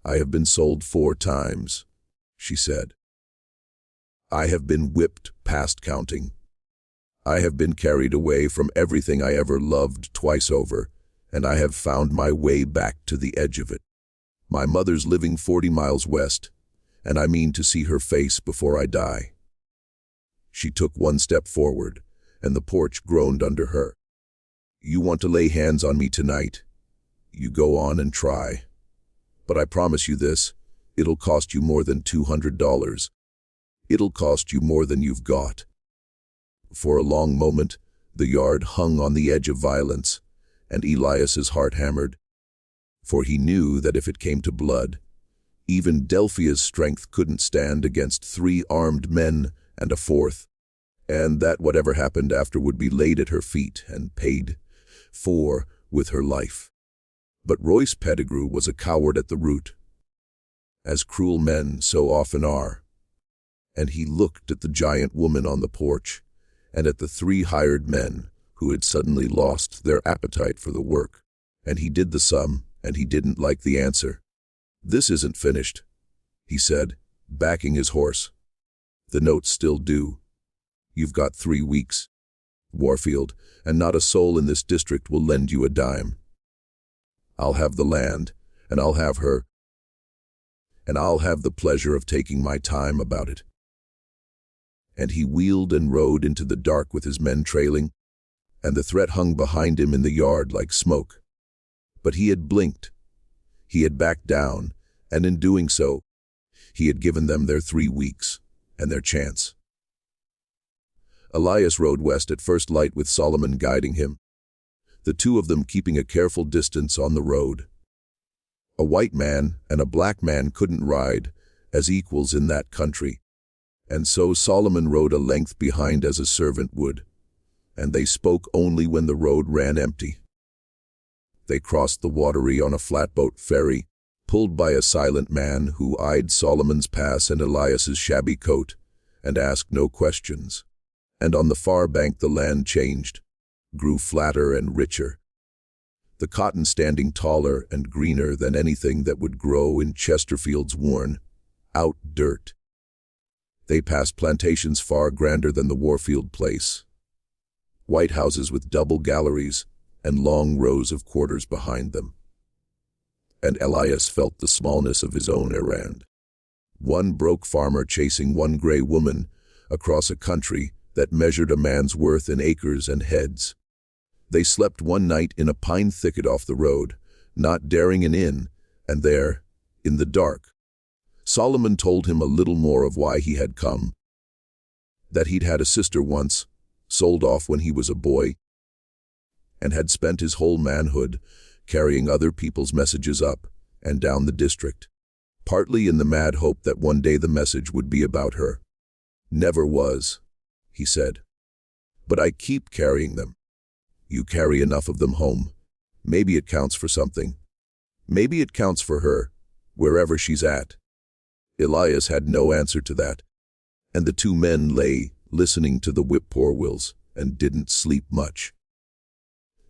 "I have been sold 4 times, she said. "I have been whipped past counting. I have been carried away from everything I ever loved twice over, and I have found my way back to the edge of it. My mother's living 40 miles west, and I mean to see her face before I die." She took 1 step forward, and the porch groaned under her. "You want to lay hands on me tonight? You go on and try. But I promise you this, it'll cost you more than $200. It'll cost you more than you've got." For a long moment, the yard hung on the edge of violence, and Elias's heart hammered. For he knew that if it came to blood, even Delphia's strength couldn't stand against 3 armed men and a 4th, and that whatever happened after would be laid at her feet and paid for with her life. But Royce Pettigrew was a coward at the root, as cruel men so often are, and he looked at the giant woman on the porch and at the 3 hired men who had suddenly lost their appetite for the work And he did the sum, and he didn't like the answer. "This isn't finished," he said, backing his horse. "The note's still due. You've got 3 weeks, Warfield, and not a soul in this district will lend you a dime. I'll have the land, and I'll have her, and I'll have the pleasure of taking my time about it." And he wheeled and rode into the dark with his men trailing, and the threat hung behind him in the yard like smoke. But he had blinked. He had backed down, and in doing so, he had given them their 3 weeks and their chance. Elias rode west at first light with Solomon guiding him, the two of them keeping a careful distance on the road. A white man and a black man couldn't ride as equals in that country, and so Solomon rode a length behind as a servant would, and they spoke only when the road ran empty. They crossed the watery on a flatboat ferry, pulled by a silent man who eyed Solomon's pass and Elias's shabby coat, and asked no questions. And on the far bank the land changed, grew flatter and richer, the cotton standing taller and greener than anything that would grow in Chesterfield's worn out dirt. They passed plantations far grander than the Warfield place, white houses with double galleries and long rows of quarters behind them. And Elias felt the smallness of his own errand. One broke farmer chasing one gray woman across a country that measured a man's worth in acres and heads. They slept one night in a pine thicket off the road, not daring an inn, and there, in the dark, Solomon told him a little more of why he had come. That he'd had a sister once, sold off when he was a boy, and had spent his whole manhood carrying other people's messages up and down the district, partly in the mad hope that one day the message would be about her. "Never was," he said. "But I keep carrying them. You carry enough of them home. Maybe it counts for something. Maybe it counts for her, wherever she's at." Elias had no answer to that, and the two men lay listening to the whip-poor-wills and didn't sleep much.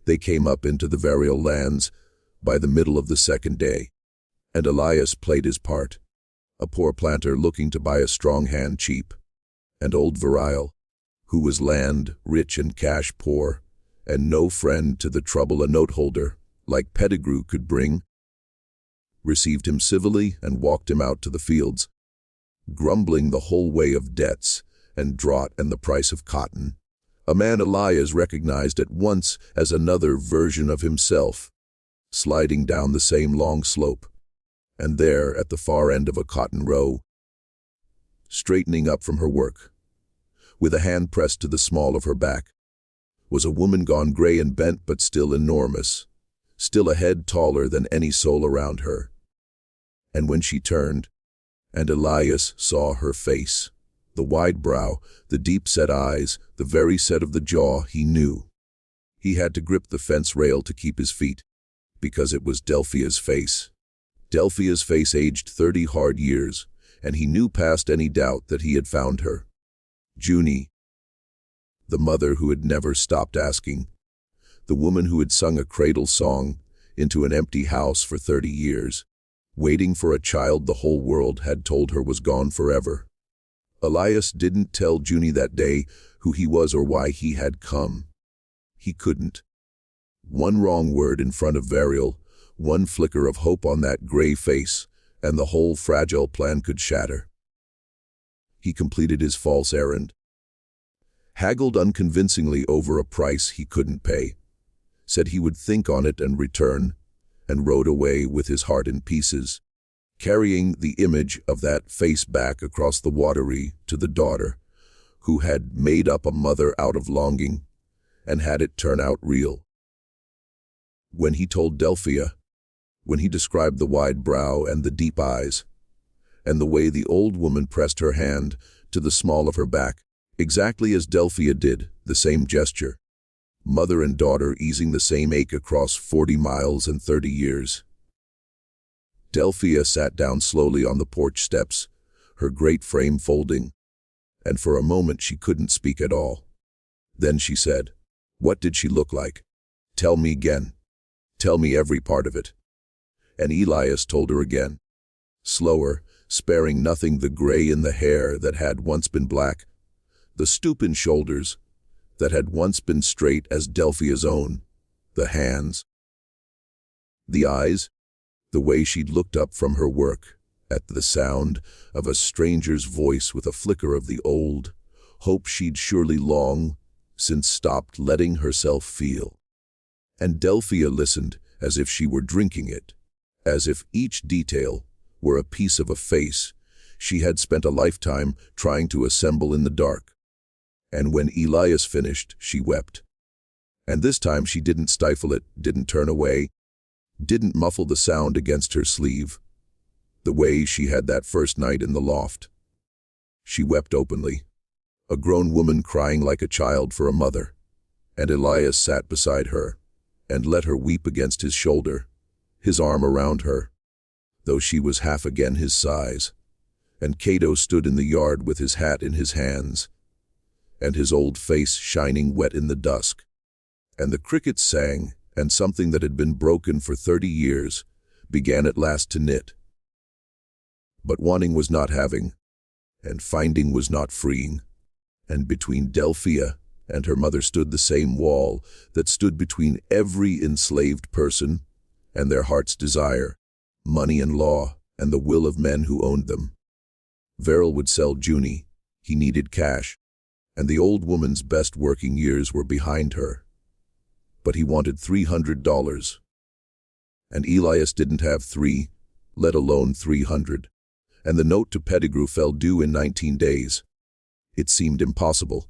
They came up into the Varial lands by the middle of the second day, and Elias played his part, a poor planter looking to buy a strong hand cheap, and old Varial, who was land rich and cash poor, and no friend to the trouble a note-holder like Pettigrew could bring, received him civilly and walked him out to the fields, grumbling the whole way of debts and drought and the price of cotton. A man Elias recognized at once as another version of himself, sliding down the same long slope, and there at the far end of a cotton row, straightening up from her work, with a hand pressed to the small of her back, was a woman gone gray and bent but still enormous, still a head taller than any soul around her. And when she turned, and Elias saw her face, the wide brow, the deep-set eyes, the very set of the jaw, he knew. He had to grip the fence rail to keep his feet, because it was Delphia's face. Delphia's face aged 30 hard years, and he knew past any doubt that he had found her. Junie, the mother who had never stopped asking, the woman who had sung a cradle song into an empty house for 30 years, waiting for a child the whole world had told her was gone forever. Elias didn't tell Junie that day who he was or why he had come. He couldn't. One wrong word in front of Varial, one flicker of hope on that gray face, and the whole fragile plan could shatter. He completed his false errand, haggled unconvincingly over a price he couldn't pay, said he would think on it and return, and rode away with his heart in pieces, carrying the image of that face back across the watery to the daughter, who had made up a mother out of longing, and had it turn out real. When he told Delphia, when he described the wide brow and the deep eyes, and the way the old woman pressed her hand to the small of her back, exactly as Delphia did, the same gesture, mother and daughter easing the same ache across 40 miles and 30 years. Delphia sat down slowly on the porch steps, her great frame folding, and for a moment she couldn't speak at all. Then she said, "What did she look like? Tell me again. Tell me every part of it." And Elias told her again, slower, sparing nothing, the gray in the hair that had once been black, the stoop in shoulders that had once been straight as Delphia's own, the hands, the eyes, the way she'd looked up from her work at the sound of a stranger's voice with a flicker of the old hope she'd surely long since stopped letting herself feel. And Delphia listened as if she were drinking it, as if each detail were a piece of a face she had spent a lifetime trying to assemble in the dark. And when Elias finished, she wept. And this time she didn't stifle it, didn't turn away, didn't muffle the sound against her sleeve, the way she had that first night in the loft. She wept openly, a grown woman crying like a child for a mother, and Elias sat beside her and let her weep against his shoulder, his arm around her, though she was half again his size. And Cato stood in the yard with his hat in his hands, and his old face shining wet in the dusk. And the crickets sang, and something that had been broken for 30 years began at last to knit. But wanting was not having, and finding was not freeing, and between Delphia and her mother stood the same wall that stood between every enslaved person and their heart's desire, money and law, and the will of men who owned them. Verrill would sell Junie. He needed cash, and the old woman's best working years were behind her. But he wanted $300. And Elias didn't have 3, let alone 300. And the note to Pettigrew fell due in 19 days. It seemed impossible.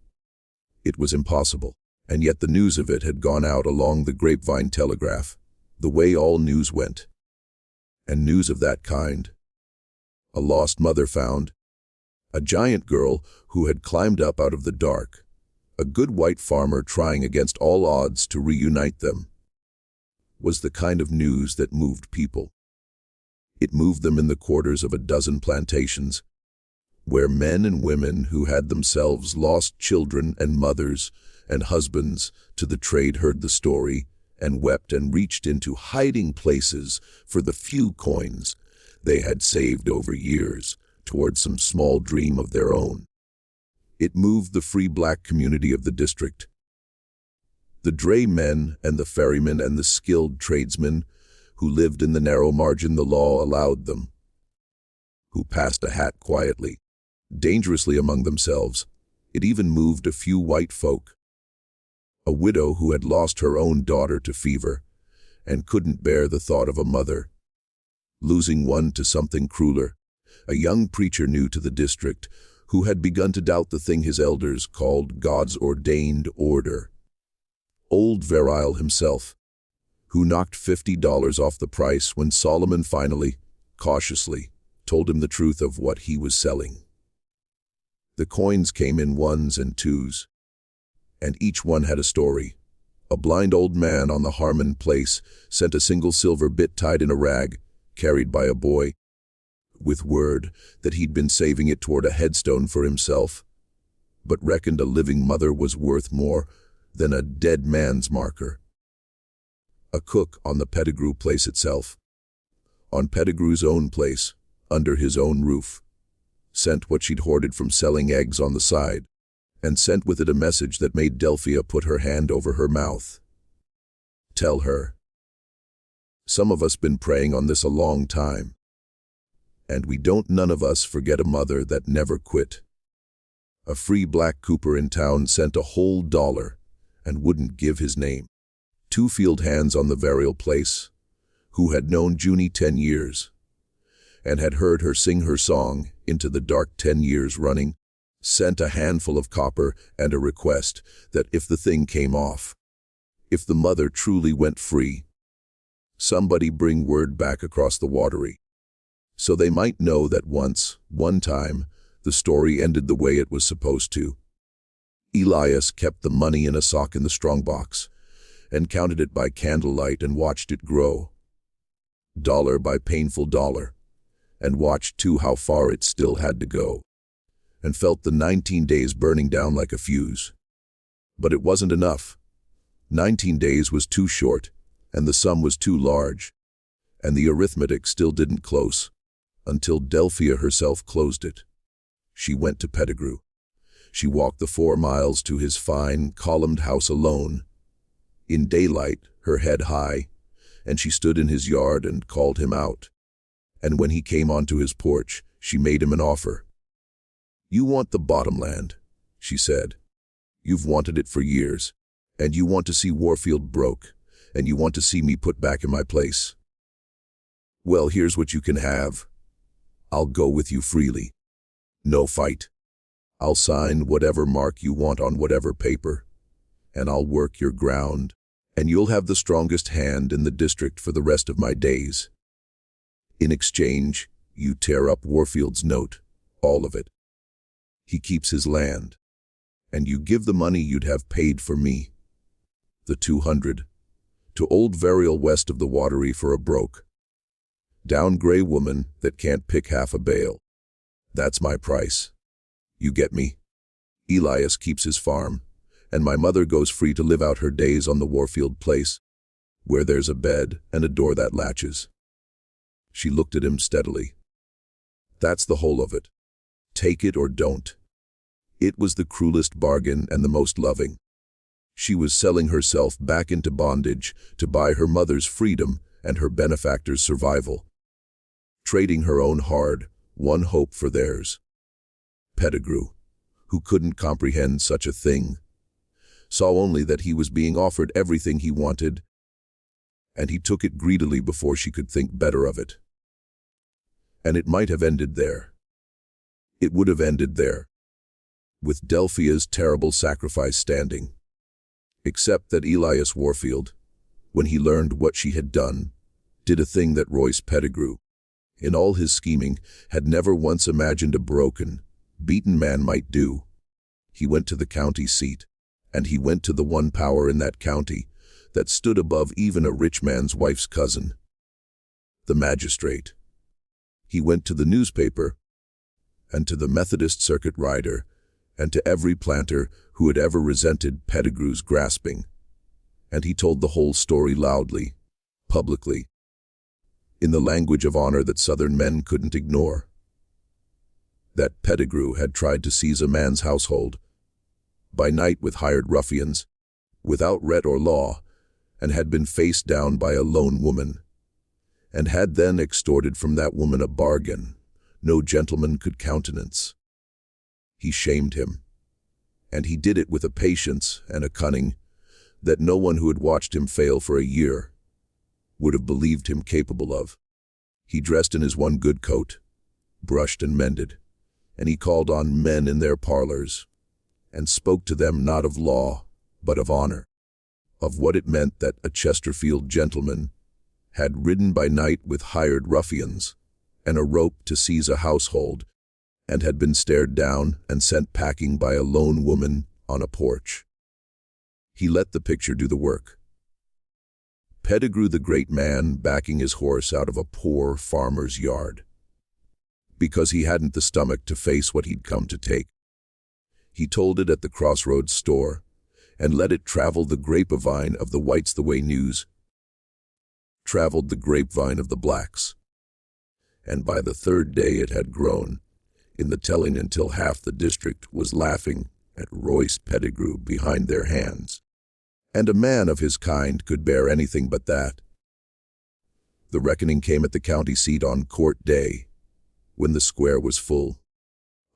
It was impossible, and yet the news of it had gone out along the grapevine telegraph, the way all news went. And news of that kind. A lost mother found, a giant girl who had climbed up out of the dark, a good white farmer trying against all odds to reunite them, was the kind of news that moved people. It moved them in the quarters of a dozen plantations, where men and women who had themselves lost children and mothers and husbands to the trade heard the story and wept and reached into hiding places for the few coins they had saved over years toward some small dream of their own. It moved the free black community of the district. The dray men and the ferrymen and the skilled tradesmen who lived in the narrow margin the law allowed them, who passed a hat quietly, dangerously among themselves. It even moved a few white folk. A widow who had lost her own daughter to fever and couldn't bear the thought of a mother losing one to something crueler. A young preacher new to the district who had begun to doubt the thing his elders called God's ordained order. Old Verrill himself, who knocked $50 off the price when Solomon finally, cautiously, told him the truth of what he was selling. The coins came in 1s and 2s, and each one had a story. A blind old man on the Harmon place sent a single silver bit tied in a rag, carried by a boy, with word that he'd been saving it toward a headstone for himself, but reckoned a living mother was worth more than a dead man's marker. A cook on the Pettigrew place itself, on Pettigrew's own place, under his own roof, sent what she'd hoarded from selling eggs on the side, and sent with it a message that made Delphia put her hand over her mouth. Tell her. Some of us been praying on this a long time, and we don't none of us forget a mother that never quit. A free black cooper in town sent a whole $1 and wouldn't give his name. 2 field hands on the Verrill place, who had known Junie 10 years, and had heard her sing her song into the dark 10 years running, sent a handful of copper and a request that if the thing came off, if the mother truly went free, somebody bring word back across the watery, so they might know that one time, the story ended the way it was supposed to. Elias kept the money in a sock in the strongbox, and counted it by candlelight and watched it grow, dollar by painful dollar, and watched too how far it still had to go, and felt the 19 days burning down like a fuse. But it wasn't enough. 19 days was too short, and the sum was too large, and the arithmetic still didn't close, until Delphia herself closed it. She went to Pettigrew. She walked the 4 miles to his fine, columned house alone, in daylight, her head high, and she stood in his yard and called him out. And when he came onto his porch, she made him an offer. "You want the bottomland," she said. "You've wanted it for years, and you want to see Warfield broke, and you want to see me put back in my place. Well, here's what you can have. I'll go with you freely. No fight. I'll sign whatever mark you want on whatever paper, and I'll work your ground, and you'll have the strongest hand in the district for the rest of my days. In exchange, you tear up Warfield's note, all of it. He keeps his land, and you give the money you'd have paid for me, the 200, to old Varial west of the Watery for a broke. Down gray woman that can't pick half a bale. That's my price. You get me? Elias keeps his farm, and my mother goes free to live out her days on the Warfield place, where there's a bed and a door that latches." She looked at him steadily. "That's the whole of it. Take it or don't." It was the cruelest bargain and the most loving. She was selling herself back into bondage to buy her mother's freedom and her benefactor's survival, trading her own hard, won hope for theirs. Pettigrew, who couldn't comprehend such a thing, saw only that he was being offered everything he wanted, and he took it greedily before she could think better of it. And it might have ended there. It would have ended there, with Delphia's terrible sacrifice standing. Except that Elias Warfield, when he learned what she had done, did a thing that Royce Pettigrew, in all his scheming, had never once imagined a broken, beaten man might do. He went to the county seat, and he went to the one power in that county that stood above even a rich man's wife's cousin, the magistrate. He went to the newspaper, and to the Methodist circuit rider, and to every planter who had ever resented Pettigrew's grasping, and he told the whole story loudly, publicly, in the language of honor that Southern men couldn't ignore. That Pettigrew had tried to seize a man's household, by night with hired ruffians, without writ or law, and had been faced down by a lone woman, and had then extorted from that woman a bargain no gentleman could countenance. He shamed him, and he did it with a patience and a cunning that no one who had watched him fail for a year would have believed him capable of. He dressed in his one good coat, brushed and mended, and he called on men in their parlors, and spoke to them not of law, but of honor, of what it meant that a Chesterfield gentleman had ridden by night with hired ruffians and a rope to seize a household, and had been stared down and sent packing by a lone woman on a porch. He let the picture do the work. Pettigrew, the great man, backing his horse out of a poor farmer's yard, because he hadn't the stomach to face what he'd come to take. He told it at the Crossroads store, and let it travel the grapevine of the whites the way news traveled the grapevine of the blacks. And by the third day it had grown, in the telling, until half the district was laughing at Royce Pettigrew behind their hands. And a man of his kind could bear anything but that. The reckoning came at the county seat on court day, when the square was full.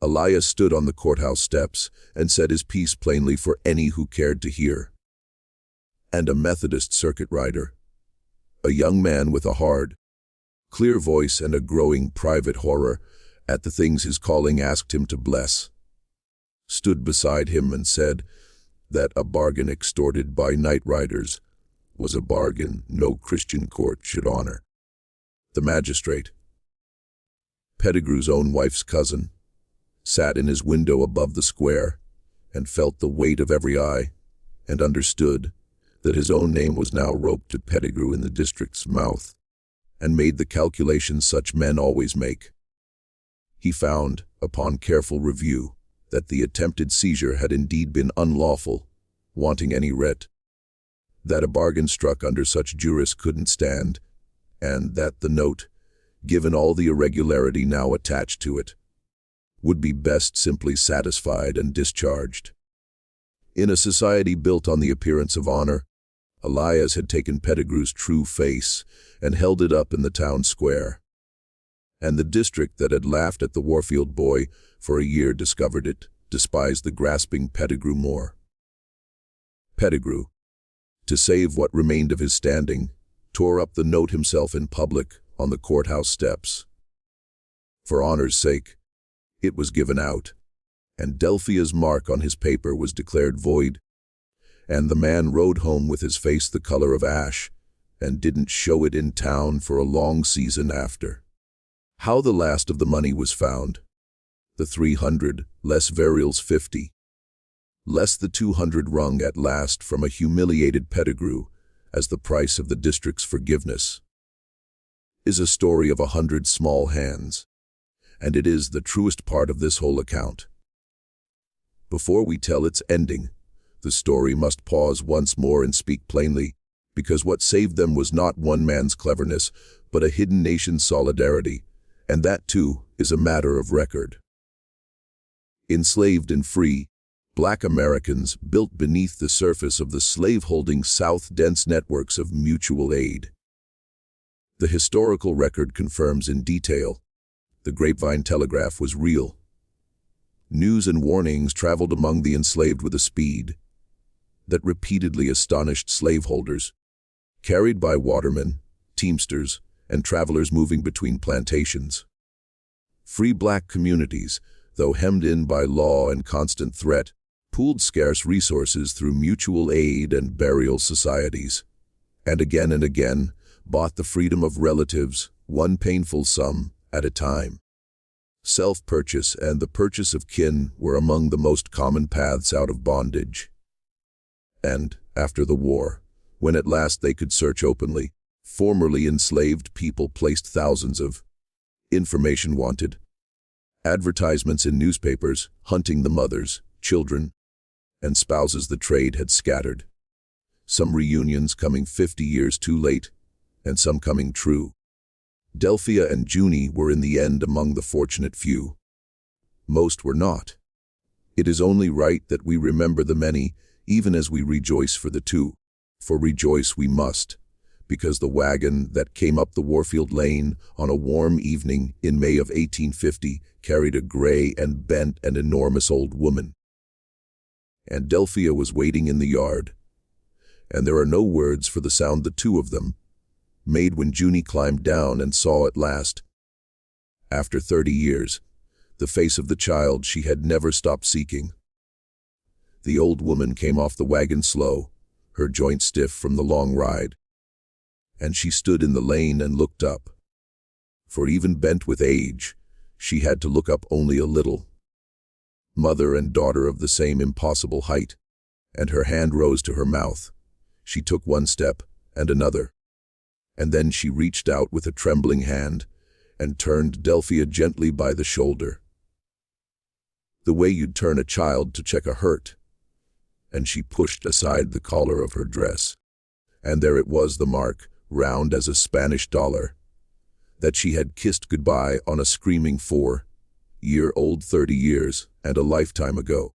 Elias stood on the courthouse steps and said his piece plainly for any who cared to hear. And a Methodist circuit rider, a young man with a hard, clear voice and a growing private horror at the things his calling asked him to bless, stood beside him and said that a bargain extorted by night riders was a bargain no Christian court should honor. The magistrate, Pettigrew's own wife's cousin, sat in his window above the square and felt the weight of every eye, and understood that his own name was now roped to Pettigrew in the district's mouth, and made the calculations such men always make. He found, upon careful review, that the attempted seizure had indeed been unlawful, wanting any writ, that a bargain struck under such duress couldn't stand, and that the note, given all the irregularity now attached to it, would be best simply satisfied and discharged. In a society built on the appearance of honor, Elias had taken Pettigrew's true face and held it up in the town square. And the district that had laughed at the Warfield boy for a year discovered it, despised the grasping Pettigrew more. Pettigrew, to save what remained of his standing, tore up the note himself in public on the courthouse steps. For honor's sake, it was given out, and Delphia's mark on his paper was declared void, and the man rode home with his face the color of ash, and didn't show it in town for a long season after. How the last of the money was found, the 300, less Varial's 50, less the 200 wrung at last from a humiliated Pettigrew as the price of the district's forgiveness, is a story of 100 small hands, and it is the truest part of this whole account. Before we tell its ending, the story must pause once more and speak plainly, because what saved them was not one man's cleverness, but a hidden nation's solidarity, and that too is a matter of record. Enslaved and free, Black Americans built beneath the surface of the slave-holding South dense networks of mutual aid. The historical record confirms in detail the grapevine telegraph was real. News and warnings traveled among the enslaved with a speed that repeatedly astonished slaveholders, carried by watermen, teamsters, and travelers moving between plantations. Free black communities, though hemmed in by law and constant threat, pooled scarce resources through mutual aid and burial societies, and again bought the freedom of relatives, one painful sum at a time. Self-purchase and the purchase of kin were among the most common paths out of bondage. And, after the war, when at last they could search openly, formerly enslaved people placed thousands of information wanted advertisements in newspapers, hunting the mothers, children, and spouses the trade had scattered. Some reunions coming 50 years too late, and some coming true. Delphia and Junie were in the end among the fortunate few. Most were not. It is only right that we remember the many, even as we rejoice for the two. For rejoice we must, because the wagon that came up the Warfield Lane on a warm evening in May of 1850 carried a gray and bent and enormous old woman. And Delphia was waiting in the yard, and there are no words for the sound the two of them made when Junie climbed down and saw at last, after 30 years, the face of the child she had never stopped seeking. The old woman came off the wagon slow, her joints stiff from the long ride, and she stood in the lane and looked up. For even bent with age, she had to look up only a little. Mother and daughter of the same impossible height, and her hand rose to her mouth. She took one step, and another. And then she reached out with a trembling hand and turned Delphia gently by the shoulder. The way you'd turn a child to check a hurt. And she pushed aside the collar of her dress. And there it was, the mark, round as a Spanish dollar, that she had kissed goodbye on a screaming 4-year-old 30 years and a lifetime ago.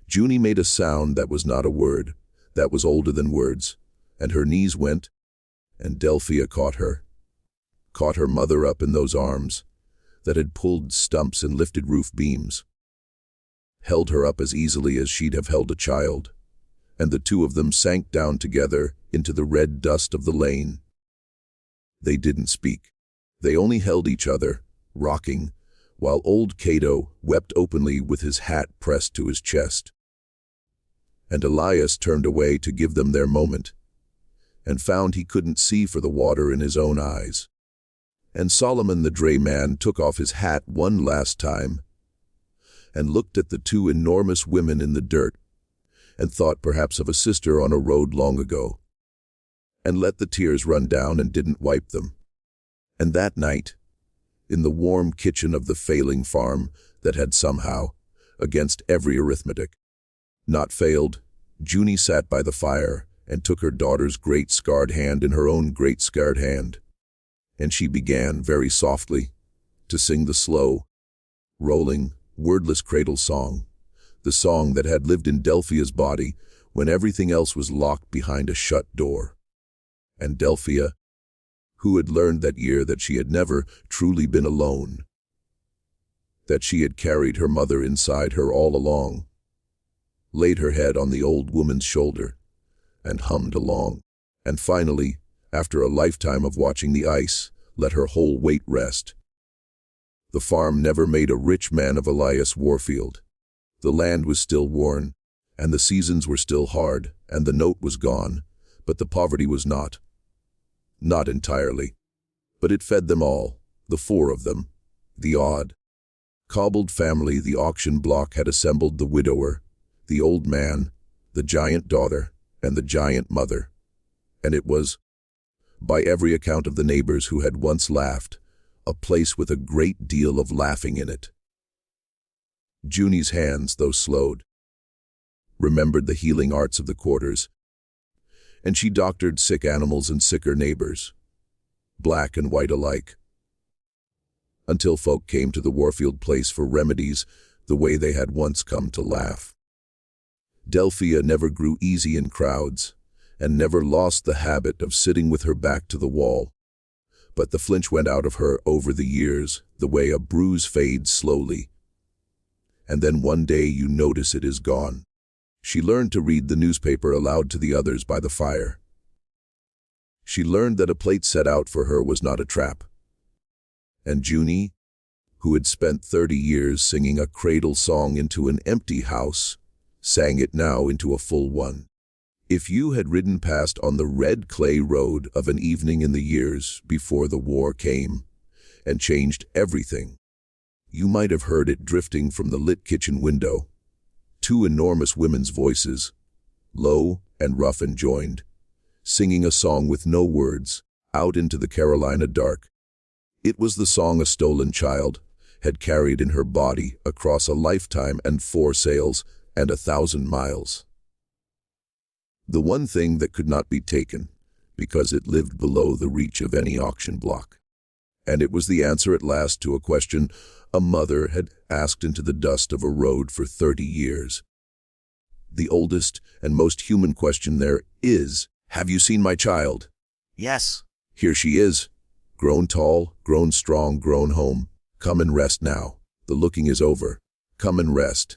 Junie made a sound that was not a word, that was older than words, and her knees went, and Delphia caught her mother up in those arms that had pulled stumps and lifted roof beams, held her up as easily as she'd have held a child, and the two of them sank down together into the red dust of the lane. They didn't speak. They only held each other, rocking, while old Cato wept openly with his hat pressed to his chest. And Elias turned away to give them their moment, and found he couldn't see for the water in his own eyes. And Solomon the drayman took off his hat one last time, and looked at the two enormous women in the dirt, and thought perhaps of a sister on a road long ago, and let the tears run down and didn't wipe them. And that night, in the warm kitchen of the failing farm that had somehow, against every arithmetic, not failed, Junie sat by the fire and took her daughter's great scarred hand in her own great scarred hand. And she began, very softly, to sing the slow, rolling, wordless cradle song, the song that had lived in Delphia's body when everything else was locked behind a shut door. And Delphia, who had learned that year that she had never truly been alone, that she had carried her mother inside her all along, laid her head on the old woman's shoulder and hummed along, and finally, after a lifetime of watching the ice, let her whole weight rest. The farm never made a rich man of Elias Warfield. The land was still worn, and the seasons were still hard, and the note was gone, but the poverty was not. Not entirely. But it fed them all, the four of them, the odd, cobbled family the auction block had assembled, the widower, the old man, the giant daughter, and the giant mother. And it was, by every account of the neighbors who had once laughed, a place with a great deal of laughing in it. Junie's hands, though slowed, remembered the healing arts of the quarters, and she doctored sick animals and sicker neighbors, black and white alike, until folk came to the Warfield place for remedies the way they had once come to laugh. Delphia never grew easy in crowds, and never lost the habit of sitting with her back to the wall, but the flinch went out of her over the years, the way a bruise fades slowly, and then one day you notice it is gone. She learned to read the newspaper aloud to the others by the fire. She learned that a plate set out for her was not a trap. And Junie, who had spent 30 years singing a cradle song into an empty house, sang it now into a full one. If you had ridden past on the red clay road of an evening in the years before the war came and changed everything, you might have heard it drifting from the lit kitchen window. Two enormous women's voices, low and rough and joined, singing a song with no words, out into the Carolina dark. It was the song a stolen child had carried in her body across a lifetime and 4 sails and 1,000 miles. The one thing that could not be taken, because it lived below the reach of any auction block. And it was the answer at last to a question a mother had asked into the dust of a road for 30 years. The oldest and most human question there is, have you seen my child? Yes. Here she is, grown tall, grown strong, grown home. Come and rest now. The looking is over. Come and rest.